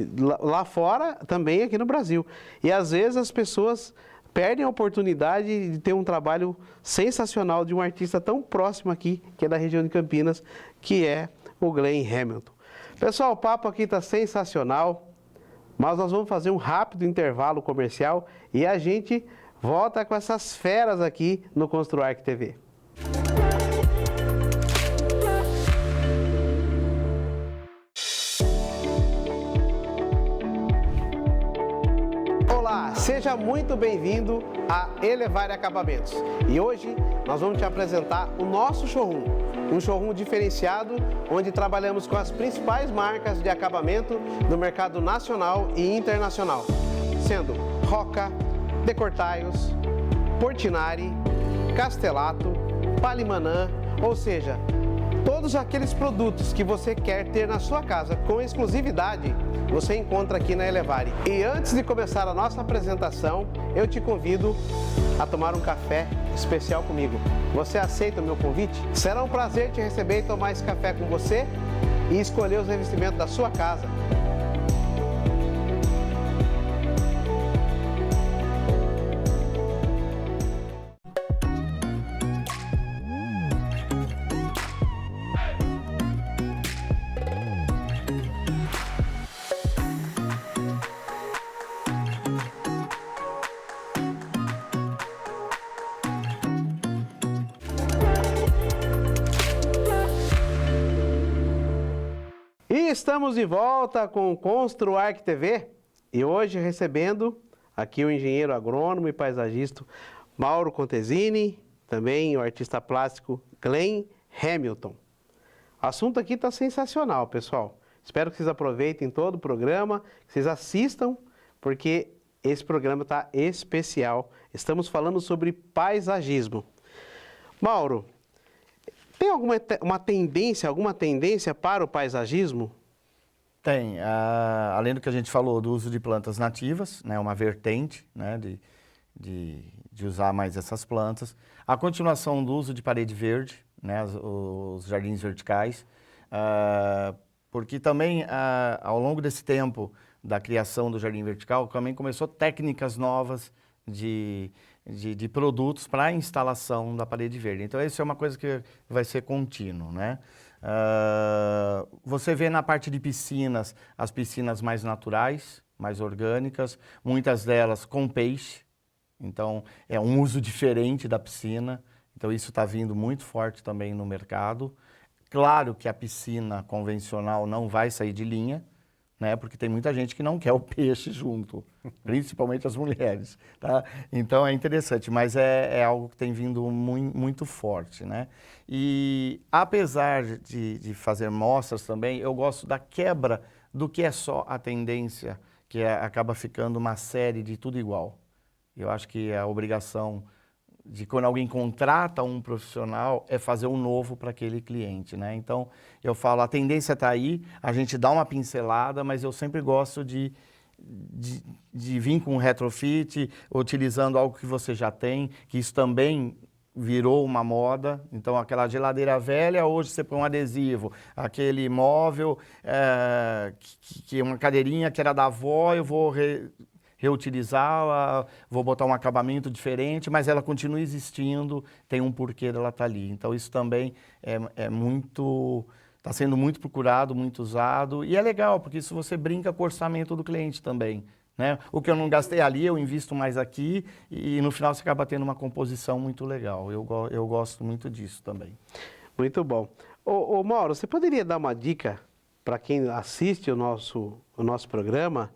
lá fora, também aqui no Brasil. E às vezes as pessoas perdem a oportunidade de ter um trabalho sensacional de um artista tão próximo aqui, que é da região de Campinas, que é o Glenn Hamilton. Pessoal, o papo aqui está sensacional, mas nós vamos fazer um rápido intervalo comercial e a gente volta com essas feras aqui no Construarc TV. Olá, seja muito bem-vindo a Elevare Acabamentos. E hoje nós vamos te apresentar o nosso showroom. Um showroom diferenciado, onde trabalhamos com as principais marcas de acabamento do mercado nacional e internacional, sendo Roca, Decortiles, Portinari, Castelato, Palimanã, ou seja, todos aqueles produtos que você quer ter na sua casa com exclusividade, você encontra aqui na Elevare. E antes de começar a nossa apresentação, eu te convido a tomar um café especial comigo. Você aceita o meu convite? Será um prazer te receber e tomar esse café com você e escolher os revestimentos da sua casa. E estamos de volta com o Construarc TV e hoje recebendo aqui o engenheiro agrônomo e paisagista Mauro Contesini, também o artista plástico Glenn Hamilton. O assunto aqui está sensacional, pessoal. Espero que vocês aproveitem todo o programa, que vocês assistam, porque esse programa está especial. Estamos falando sobre paisagismo. Mauro, tem alguma tendência para o paisagismo? Tem. Além do que a gente falou do uso de plantas nativas, né, uma vertente, né, de usar mais essas plantas. A continuação do uso de parede verde, né, os jardins verticais, porque também ao longo desse tempo da criação do jardim vertical, também começou técnicas novas de produtos para a instalação da parede verde. Então, isso é uma coisa que vai ser contínuo, né? Você vê na parte de piscinas, as piscinas mais naturais, mais orgânicas, muitas delas com peixe. Então, é um uso diferente da piscina. Então, isso está vindo muito forte também no mercado. Claro que a piscina convencional não vai sair de linha, né? Porque tem muita gente que não quer o peixe junto, principalmente as mulheres, tá? Então é interessante, mas é algo que tem vindo muito forte, né? E apesar de fazer mostras também, eu gosto da quebra do que é só a tendência, que acaba ficando uma série de tudo igual. Eu acho que a obrigação de quando alguém contrata um profissional é fazer um novo para aquele cliente, né? Então, eu falo, a tendência está aí, a gente dá uma pincelada, mas eu sempre gosto de vir com um retrofit, utilizando algo que você já tem, que isso também virou uma moda. Então, aquela geladeira velha, hoje você põe um adesivo. Aquele móvel, que é uma cadeirinha que era da avó, eu vou reutilizá-la, vou botar um acabamento diferente, mas ela continua existindo, tem um porquê dela estar ali. Então, isso também está sendo muito procurado, muito usado, e é legal, porque isso você brinca com o orçamento do cliente também, né? O que eu não gastei ali, eu invisto mais aqui, e no final você acaba tendo uma composição muito legal. Eu gosto muito disso também. Muito bom. Ô Mauro, você poderia dar uma dica para quem assiste o nosso programa,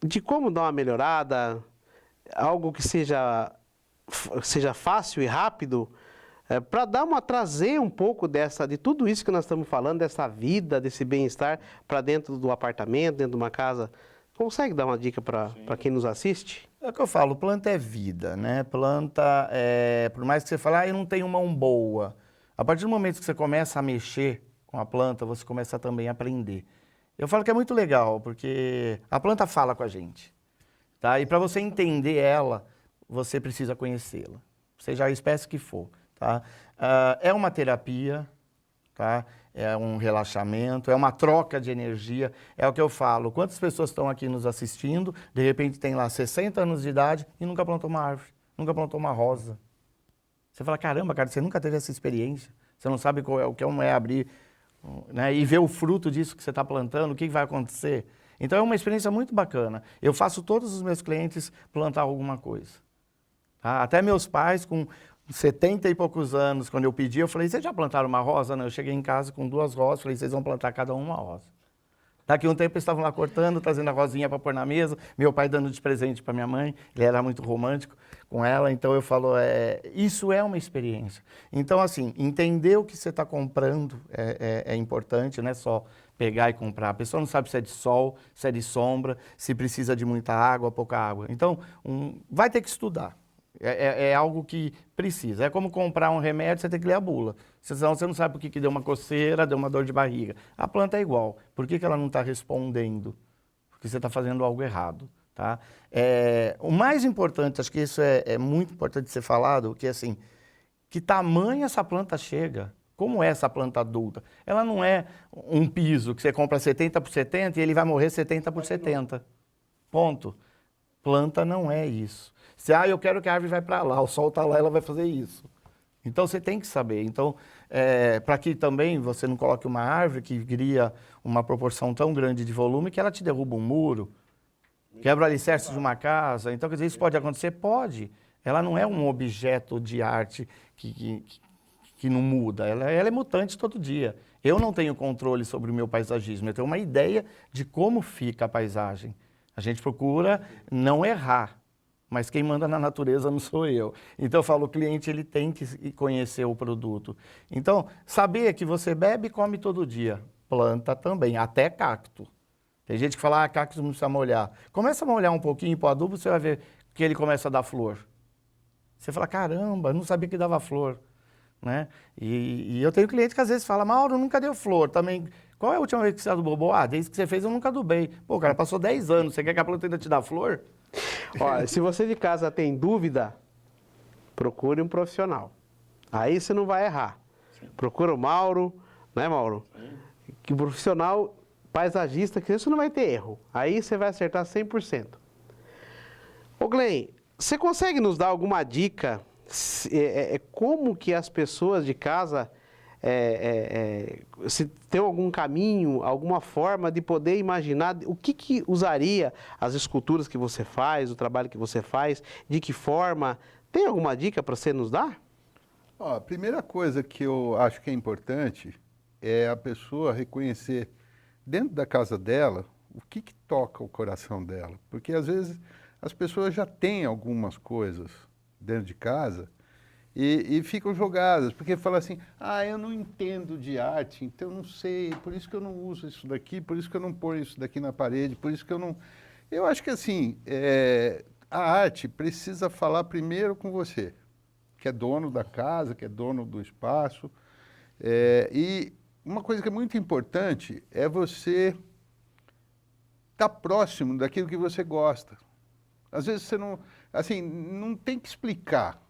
de como dar uma melhorada, algo que seja fácil e rápido, para trazer um pouco de tudo isso que nós estamos falando, dessa vida, desse bem-estar para dentro do apartamento, dentro de uma casa. Consegue dar uma dica para quem nos assiste? É o que eu falo, planta é vida, né? Planta, por mais que você fale, eu não tenho mão boa. A partir do momento que você começa a mexer com a planta, você começa também a aprender. Eu falo que é muito legal, porque a planta fala com a gente, tá? E para você entender ela, você precisa conhecê-la, seja a espécie que for, tá? É uma terapia, tá? É um relaxamento, é uma troca de energia, é o que eu falo. Quantas pessoas estão aqui nos assistindo, de repente tem lá 60 anos de idade e nunca plantou uma árvore, nunca plantou uma rosa. Você fala, caramba, cara, você nunca teve essa experiência, você não sabe o que é abrir, né, e ver o fruto disso que você está plantando, o que vai acontecer. Então é uma experiência muito bacana. Eu faço todos os meus clientes plantar alguma coisa. Tá? Até meus pais, com 70 e poucos anos, quando eu pedi, eu falei, vocês já plantaram uma rosa? Não, eu cheguei em casa com 2 rosas, falei, vocês vão plantar cada uma rosa. Daqui a um tempo eles estavam lá cortando, trazendo a rosinha para pôr na mesa, meu pai dando de presente para minha mãe, ele era muito romântico com ela, então eu falo, isso é uma experiência. Então, assim, entender o que você está comprando é importante, não é só pegar e comprar. A pessoa não sabe se é de sol, se é de sombra, se precisa de muita água, pouca água. Então, vai ter que estudar. É algo que precisa. É como comprar um remédio, você tem que ler a bula. Senão você não sabe por que deu uma coceira, deu uma dor de barriga. A planta é igual. Por que ela não está respondendo? Porque você está fazendo algo errado. Tá? O mais importante, acho que isso é muito importante ser falado, que é assim, que tamanho essa planta chega? Como é essa planta adulta? Ela não é um piso que você compra 70 por 70 e ele vai morrer 70 por 70. Ponto. Planta não é isso. Se eu quero que a árvore vai para lá, o sol está lá, ela vai fazer isso. Então você tem que saber. Então, para que também você não coloque uma árvore que cria uma proporção tão grande de volume que ela te derruba um muro, quebra o alicerce de uma casa. Então, quer dizer, isso pode acontecer? Pode. Ela não é um objeto de arte que não muda. Ela é mutante todo dia. Eu não tenho controle sobre o meu paisagismo. Eu tenho uma ideia de como fica a paisagem. A gente procura não errar. Mas quem manda na natureza não sou eu. Então eu falo, o cliente ele tem que conhecer o produto. Então, saber que você bebe e come todo dia. Planta também, até cacto. Tem gente que fala, cacto não precisa molhar. Começa a molhar um pouquinho para o adubo, você vai ver que ele começa a dar flor. Você fala, caramba, não sabia que dava flor. Né? E eu tenho cliente que às vezes fala, Mauro, nunca deu flor. Também, qual é a última vez que você adubou? Desde que você fez eu nunca adubei. Pô, cara, passou 10 anos, você quer que a planta ainda te dá flor? Olha, se você de casa tem dúvida, procure um profissional. Aí você não vai errar. Sim. Procura o Mauro, né, Mauro? Sim. Que profissional paisagista, que você não vai ter erro. Aí você vai acertar 100%. Ô Glenn, você consegue nos dar alguma dica como que as pessoas de casa se tem algum caminho, alguma forma de poder imaginar o que usaria as esculturas que você faz, o trabalho que você faz, de que forma? Tem alguma dica para você nos dar? A primeira coisa que eu acho que é importante é a pessoa reconhecer dentro da casa dela o que toca o coração dela. Porque às vezes as pessoas já têm algumas coisas dentro de casa e ficam jogadas, porque falam assim, eu não entendo de arte, então eu não sei, por isso que eu não uso isso daqui, por isso que eu não ponho isso daqui na parede, por isso que eu não... Eu acho que assim, a arte precisa falar primeiro com você, que é dono da casa, que é dono do espaço. E uma coisa que é muito importante é você estar próximo daquilo que você gosta. Às vezes você não, assim, não tem que explicar.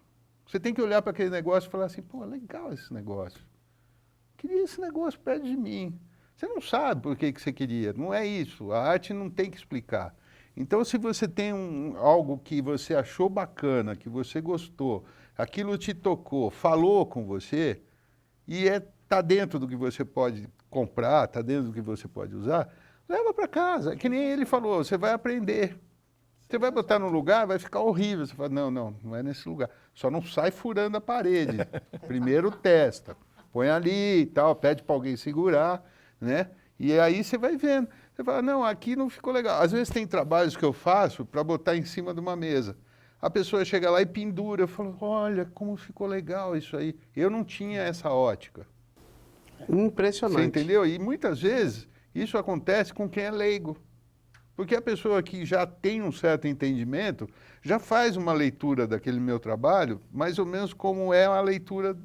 Você tem que olhar para aquele negócio e falar assim, pô, legal esse negócio. Queria esse negócio perto de mim. Você não sabe por que você queria, não é isso. A arte não tem que explicar. Então, se você tem algo que você achou bacana, que você gostou, aquilo te tocou, falou com você, e está dentro do que você pode comprar, está dentro do que você pode usar, leva para casa. Que nem ele falou, você vai aprender. Você vai botar num lugar, vai ficar horrível. Você fala, não é nesse lugar. Só não sai furando a parede. Primeiro testa. Põe ali e tal, pede para alguém segurar, né? E aí você vai vendo. Você fala, não, aqui não ficou legal. Às vezes tem trabalhos que eu faço para botar em cima de uma mesa. A pessoa chega lá e pendura. Eu falo, olha como ficou legal isso aí. Eu não tinha essa ótica. Impressionante. Você entendeu? E muitas vezes isso acontece com quem é leigo. Porque a pessoa que já tem um certo entendimento já faz uma leitura daquele meu trabalho, mais ou menos como é a leitura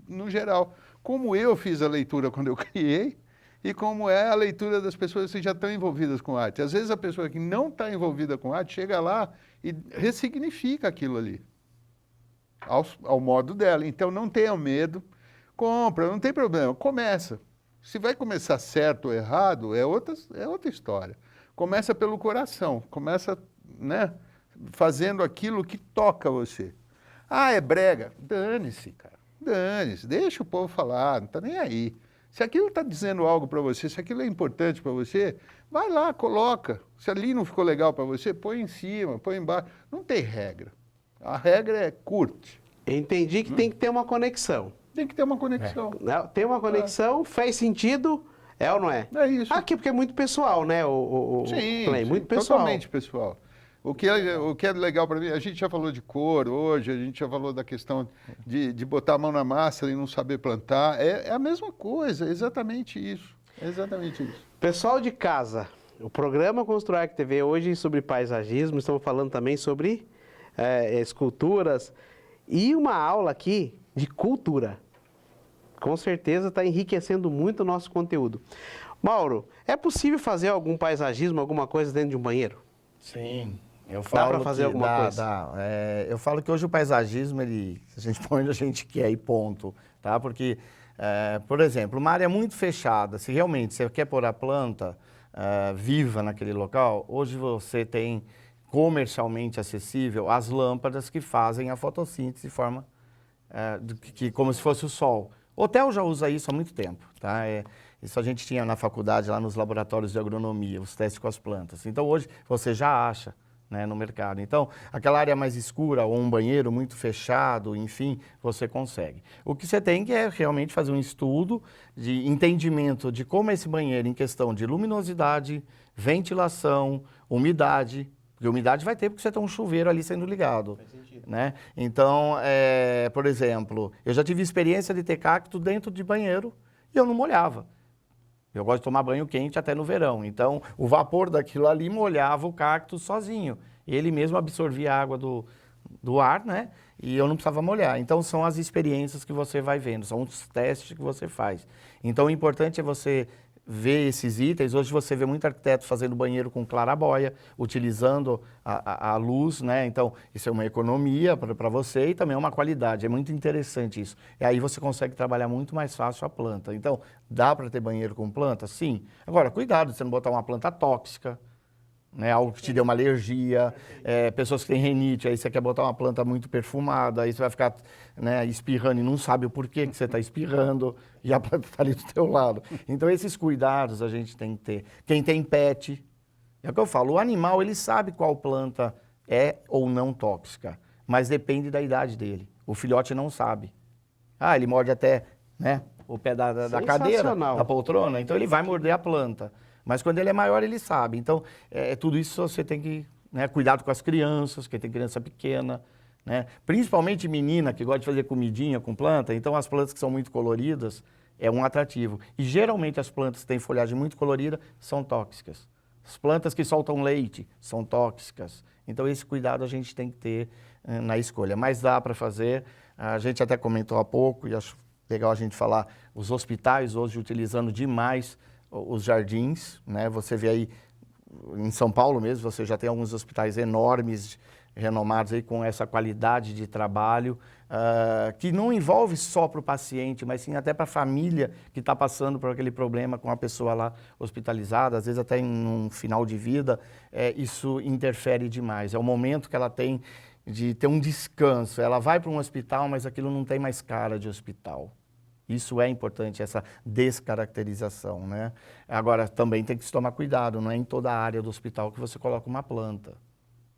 no geral. Como eu fiz a leitura quando eu criei e como é a leitura das pessoas que já estão envolvidas com arte. Às vezes a pessoa que não está envolvida com arte chega lá e ressignifica aquilo ali, ao modo dela. Então não tenha medo, compra, não tem problema, começa. Se vai começar certo ou errado, é outra história. Começa pelo coração, começa, né, fazendo aquilo que toca você. Ah, é brega? Dane-se, cara. Dane-se, deixa o povo falar, não está nem aí. Se aquilo está dizendo algo para você, se aquilo é importante para você, vai lá, coloca. Se ali não ficou legal para você, põe em cima, põe embaixo. Não tem regra. A regra é curte. Entendi que tem que ter uma conexão. Tem que ter uma conexão. Tem uma conexão, faz sentido, é ou não é? É isso. Aqui, porque é muito pessoal, né, Sim, Clay? Muito pessoal. totalmente pessoal. O que é legal para mim, a gente já falou de cor hoje, a gente já falou da questão de botar a mão na massa e não saber plantar. É a mesma coisa, é exatamente isso. É exatamente isso. Pessoal de casa, o programa Construarc TV hoje sobre paisagismo, estamos falando também sobre esculturas e uma aula aqui de cultura. Com certeza está enriquecendo muito o nosso conteúdo. Mauro, é possível fazer algum paisagismo, alguma coisa dentro de um banheiro? Sim. Dá para fazer alguma coisa? Dá. Eu falo que hoje o paisagismo, a gente põe onde a gente quer e ponto, tá? Porque, por exemplo, uma área muito fechada, se realmente você quer pôr a planta viva naquele local, hoje você tem comercialmente acessível as lâmpadas que fazem a fotossíntese de forma como se fosse o sol. O hotel já usa isso há muito tempo, tá? Isso a gente tinha na faculdade, lá nos laboratórios de agronomia, os testes com as plantas. Então, hoje, você já acha, né, no mercado. Então, aquela área mais escura ou um banheiro muito fechado, enfim, você consegue. O que você tem que é realmente fazer um estudo de entendimento de como esse banheiro, em questão de luminosidade, ventilação, umidade, porque umidade vai ter porque você tem um chuveiro ali sendo ligado. Faz sentido. Né? Então, por exemplo, eu já tive experiência de ter cacto dentro de banheiro e eu não molhava. Eu gosto de tomar banho quente até no verão. Então, o vapor daquilo ali molhava o cacto sozinho. Ele mesmo absorvia a água do ar, né? E eu não precisava molhar. Então, são as experiências que você vai vendo, são os testes que você faz. Então, o importante é você ver esses itens. Hoje você vê muito arquiteto fazendo banheiro com clarabóia, utilizando a luz, né? Então, isso é uma economia para você e também é uma qualidade. É muito interessante isso. E aí você consegue trabalhar muito mais fácil a planta. Então, dá para ter banheiro com planta? Sim. Agora, cuidado de você não botar uma planta tóxica, né, algo que te dê uma alergia, pessoas que têm rinite, aí você quer botar uma planta muito perfumada, aí você vai ficar, né, espirrando e não sabe o porquê que você está espirrando e a planta está ali do teu lado. Então esses cuidados a gente tem que ter. Quem tem pet, é o que eu falo, o animal ele sabe qual planta é ou não tóxica, mas depende da idade dele. O filhote não sabe. Ah, ele morde até, né, o pé da cadeira, da poltrona, então ele vai morder a planta. Mas quando ele é maior, ele sabe. Então, tudo isso você tem que, né, cuidado com as crianças, que tem criança pequena, né? Principalmente menina que gosta de fazer comidinha com planta. Então, as plantas que são muito coloridas é um atrativo. E geralmente as plantas que têm folhagem muito colorida são tóxicas. As plantas que soltam leite são tóxicas. Então, esse cuidado a gente tem que ter na escolha. Mas dá para fazer. A gente até comentou há pouco, e acho legal a gente falar, os hospitais hoje utilizando demais os jardins, né? Você vê aí, em São Paulo mesmo, você já tem alguns hospitais enormes, renomados aí com essa qualidade de trabalho, que não envolve só para o paciente, mas sim até para a família que está passando por aquele problema com a pessoa lá hospitalizada, às vezes até em um final de vida, isso interfere demais. É o momento que ela tem de ter um descanso. Ela vai para um hospital, mas aquilo não tem mais cara de hospital. Isso é importante, essa descaracterização, né? Agora, também tem que se tomar cuidado, não é em toda a área do hospital que você coloca uma planta.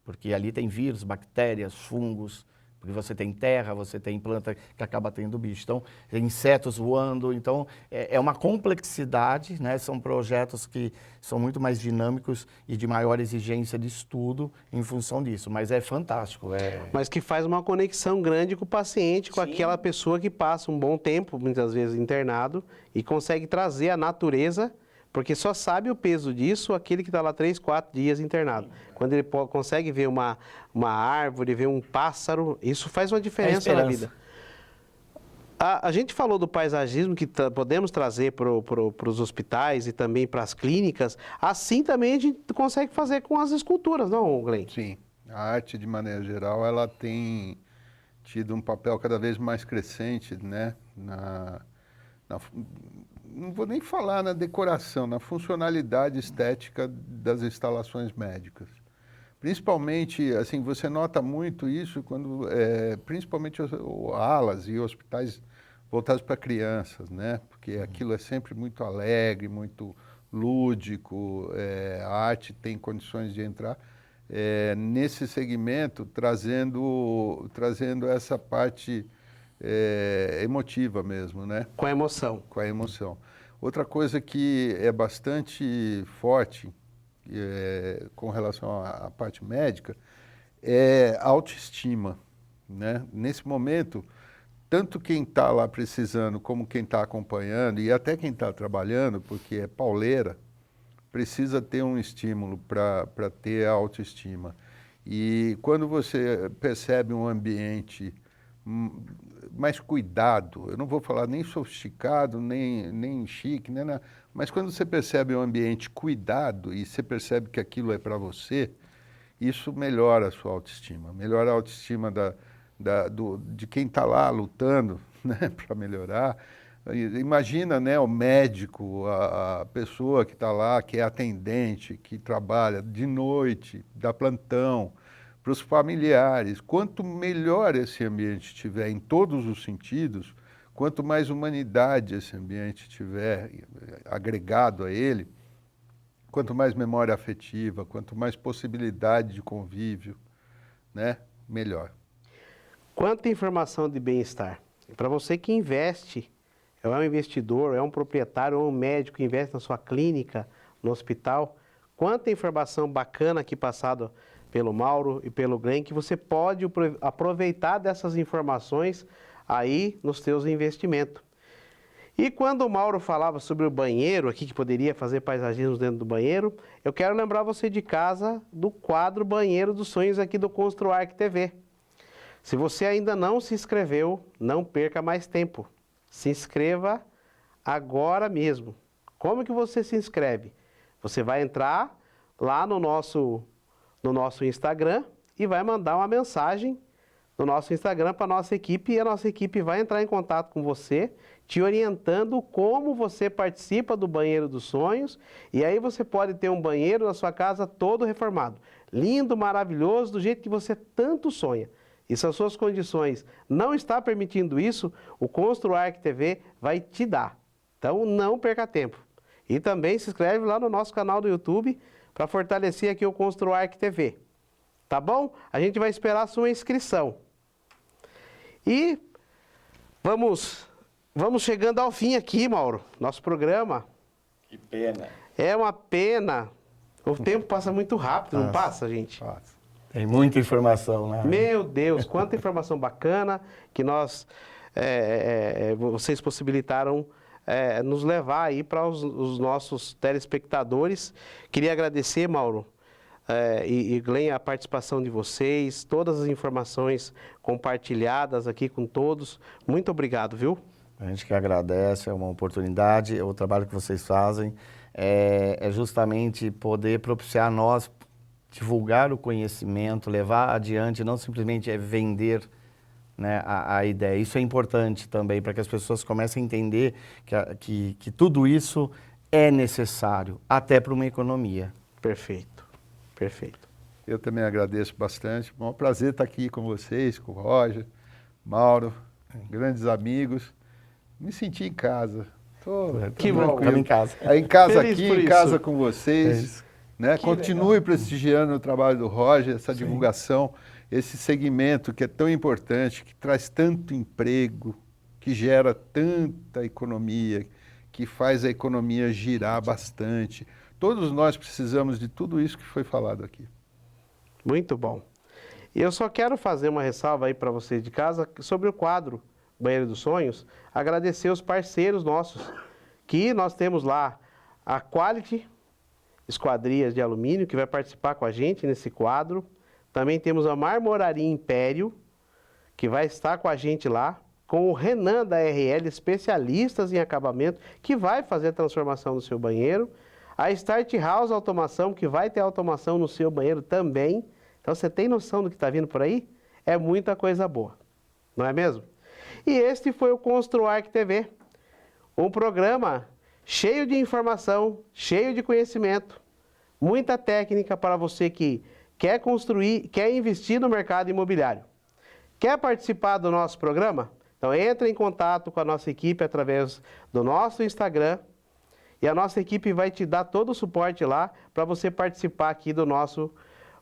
Porque ali tem vírus, bactérias, fungos, porque você tem terra, você tem planta que acaba tendo bicho. Então, tem insetos voando, então é uma complexidade, né? São projetos que são muito mais dinâmicos e de maior exigência de estudo em função disso, mas é fantástico. Mas que faz uma conexão grande com o paciente, com aquela pessoa que passa um bom tempo, muitas vezes internado, e consegue trazer a natureza, porque só sabe o peso disso aquele que está lá 3, 4 dias internado. Quando ele consegue ver uma árvore, ver um pássaro, isso faz uma diferença na vida. A gente falou do paisagismo que podemos trazer para os hospitais e também para as clínicas. Assim também a gente consegue fazer com as esculturas, não, Glenn? Sim. A arte, de maneira geral, ela tem tido um papel cada vez mais crescente, né? Não vou nem falar na decoração, na funcionalidade estética das instalações médicas. Principalmente, assim, você nota muito isso quando, principalmente alas e hospitais voltados para crianças, né? Porque aquilo é sempre muito alegre, muito lúdico, a arte tem condições de entrar nesse segmento, trazendo essa parte emotiva mesmo, né? Com a emoção. Com a emoção. Outra coisa que é bastante forte com relação à parte médica é a autoestima, né? Nesse momento, tanto quem está lá precisando como quem está acompanhando e até quem está trabalhando, porque é pauleira, precisa ter um estímulo para ter a autoestima. E quando você percebe um ambiente mais cuidado, eu não vou falar nem sofisticado, nem chique, nem nada, mas quando você percebe um ambiente cuidado e você percebe que aquilo é para você, isso melhora a sua autoestima, melhora a autoestima de quem está lá lutando, né, para melhorar. Imagina, né, o médico, a pessoa que está lá, que é atendente, que trabalha de noite, dá plantão, para os familiares. Quanto melhor esse ambiente estiver em todos os sentidos, quanto mais humanidade esse ambiente tiver agregado a ele, quanto mais memória afetiva, quanto mais possibilidade de convívio, né, melhor. Quanta informação de bem-estar. Para você que investe, é um investidor, é um proprietário, é um médico que investe na sua clínica, no hospital, quanta informação bacana aqui passada pelo Mauro e pelo Glenn, que você pode aproveitar dessas informações aí nos seus investimentos. E quando o Mauro falava sobre o banheiro aqui, que poderia fazer paisagismo dentro do banheiro, eu quero lembrar você de casa do quadro Banheiro dos Sonhos aqui do ConstruArch TV. Se você ainda não se inscreveu, não perca mais tempo. Se inscreva agora mesmo. Como que você se inscreve? Você vai entrar lá no nosso Instagram e vai mandar uma mensagem no nosso Instagram para a nossa equipe e a nossa equipe vai entrar em contato com você, te orientando como você participa do Banheiro dos Sonhos e aí você pode ter um banheiro na sua casa todo reformado. Lindo, maravilhoso, do jeito que você tanto sonha. E se as suas condições não estão permitindo isso, o ConstruArch TV vai te dar. Então não perca tempo. E também se inscreve lá no nosso canal do YouTube para fortalecer aqui o ConstruArch TV. Tá bom? A gente vai esperar a sua inscrição. E vamos chegando ao fim aqui, Mauro, nosso programa. Que pena. É uma pena. O tempo passa muito rápido, não passa, gente? Passa. Tem muita informação, né? Meu Deus, quanta informação bacana que vocês possibilitaram nos levar aí para os nossos telespectadores. Queria agradecer, Mauro, e Glenn, a participação de vocês, todas as informações compartilhadas aqui com todos. Muito obrigado, viu? A gente que agradece, é uma oportunidade, o trabalho que vocês fazem é justamente poder propiciar a nós, divulgar o conhecimento, levar adiante, não simplesmente vender, né, a ideia. Isso é importante também para que as pessoas comecem a entender que tudo isso é necessário, até para uma economia. Perfeito, perfeito. Eu também agradeço bastante. É um prazer estar aqui com vocês, com o Roger, Mauro, grandes amigos. Me senti em casa. Que bom. Estamos em casa. Aí em casa Feliz aqui, por em isso. casa com vocês. Né? Que Continue legal. prestigiando o trabalho do Roger, essa divulgação, esse segmento que é tão importante, que traz tanto emprego, que gera tanta economia, que faz a economia girar bastante. Todos nós precisamos de tudo isso que foi falado aqui. Muito bom. E eu só quero fazer uma ressalva aí para vocês de casa sobre o quadro Banheiro dos Sonhos, agradecer os parceiros nossos, que nós temos lá a Quality Esquadrias de Alumínio, que vai participar com a gente nesse quadro. Também temos a Marmoraria Império, que vai estar com a gente lá, com o Renan da RL, especialistas em acabamento, que vai fazer a transformação no seu banheiro. A Start House Automação, que vai ter automação no seu banheiro também. Então você tem noção do que está vindo por aí? É muita coisa boa, não é mesmo? E este foi o Construarc TV, um programa cheio de informação, cheio de conhecimento, muita técnica para você que quer construir, quer investir no mercado imobiliário. Quer participar do nosso programa? Então entre em contato com a nossa equipe através do nosso Instagram e a nossa equipe vai te dar todo o suporte lá para você participar aqui do nosso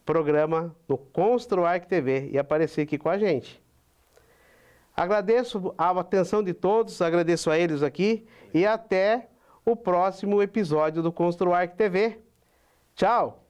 programa no Construarc TV e aparecer aqui com a gente. Agradeço a atenção de todos, agradeço a eles aqui e até o próximo episódio do Construarc TV. Tchau!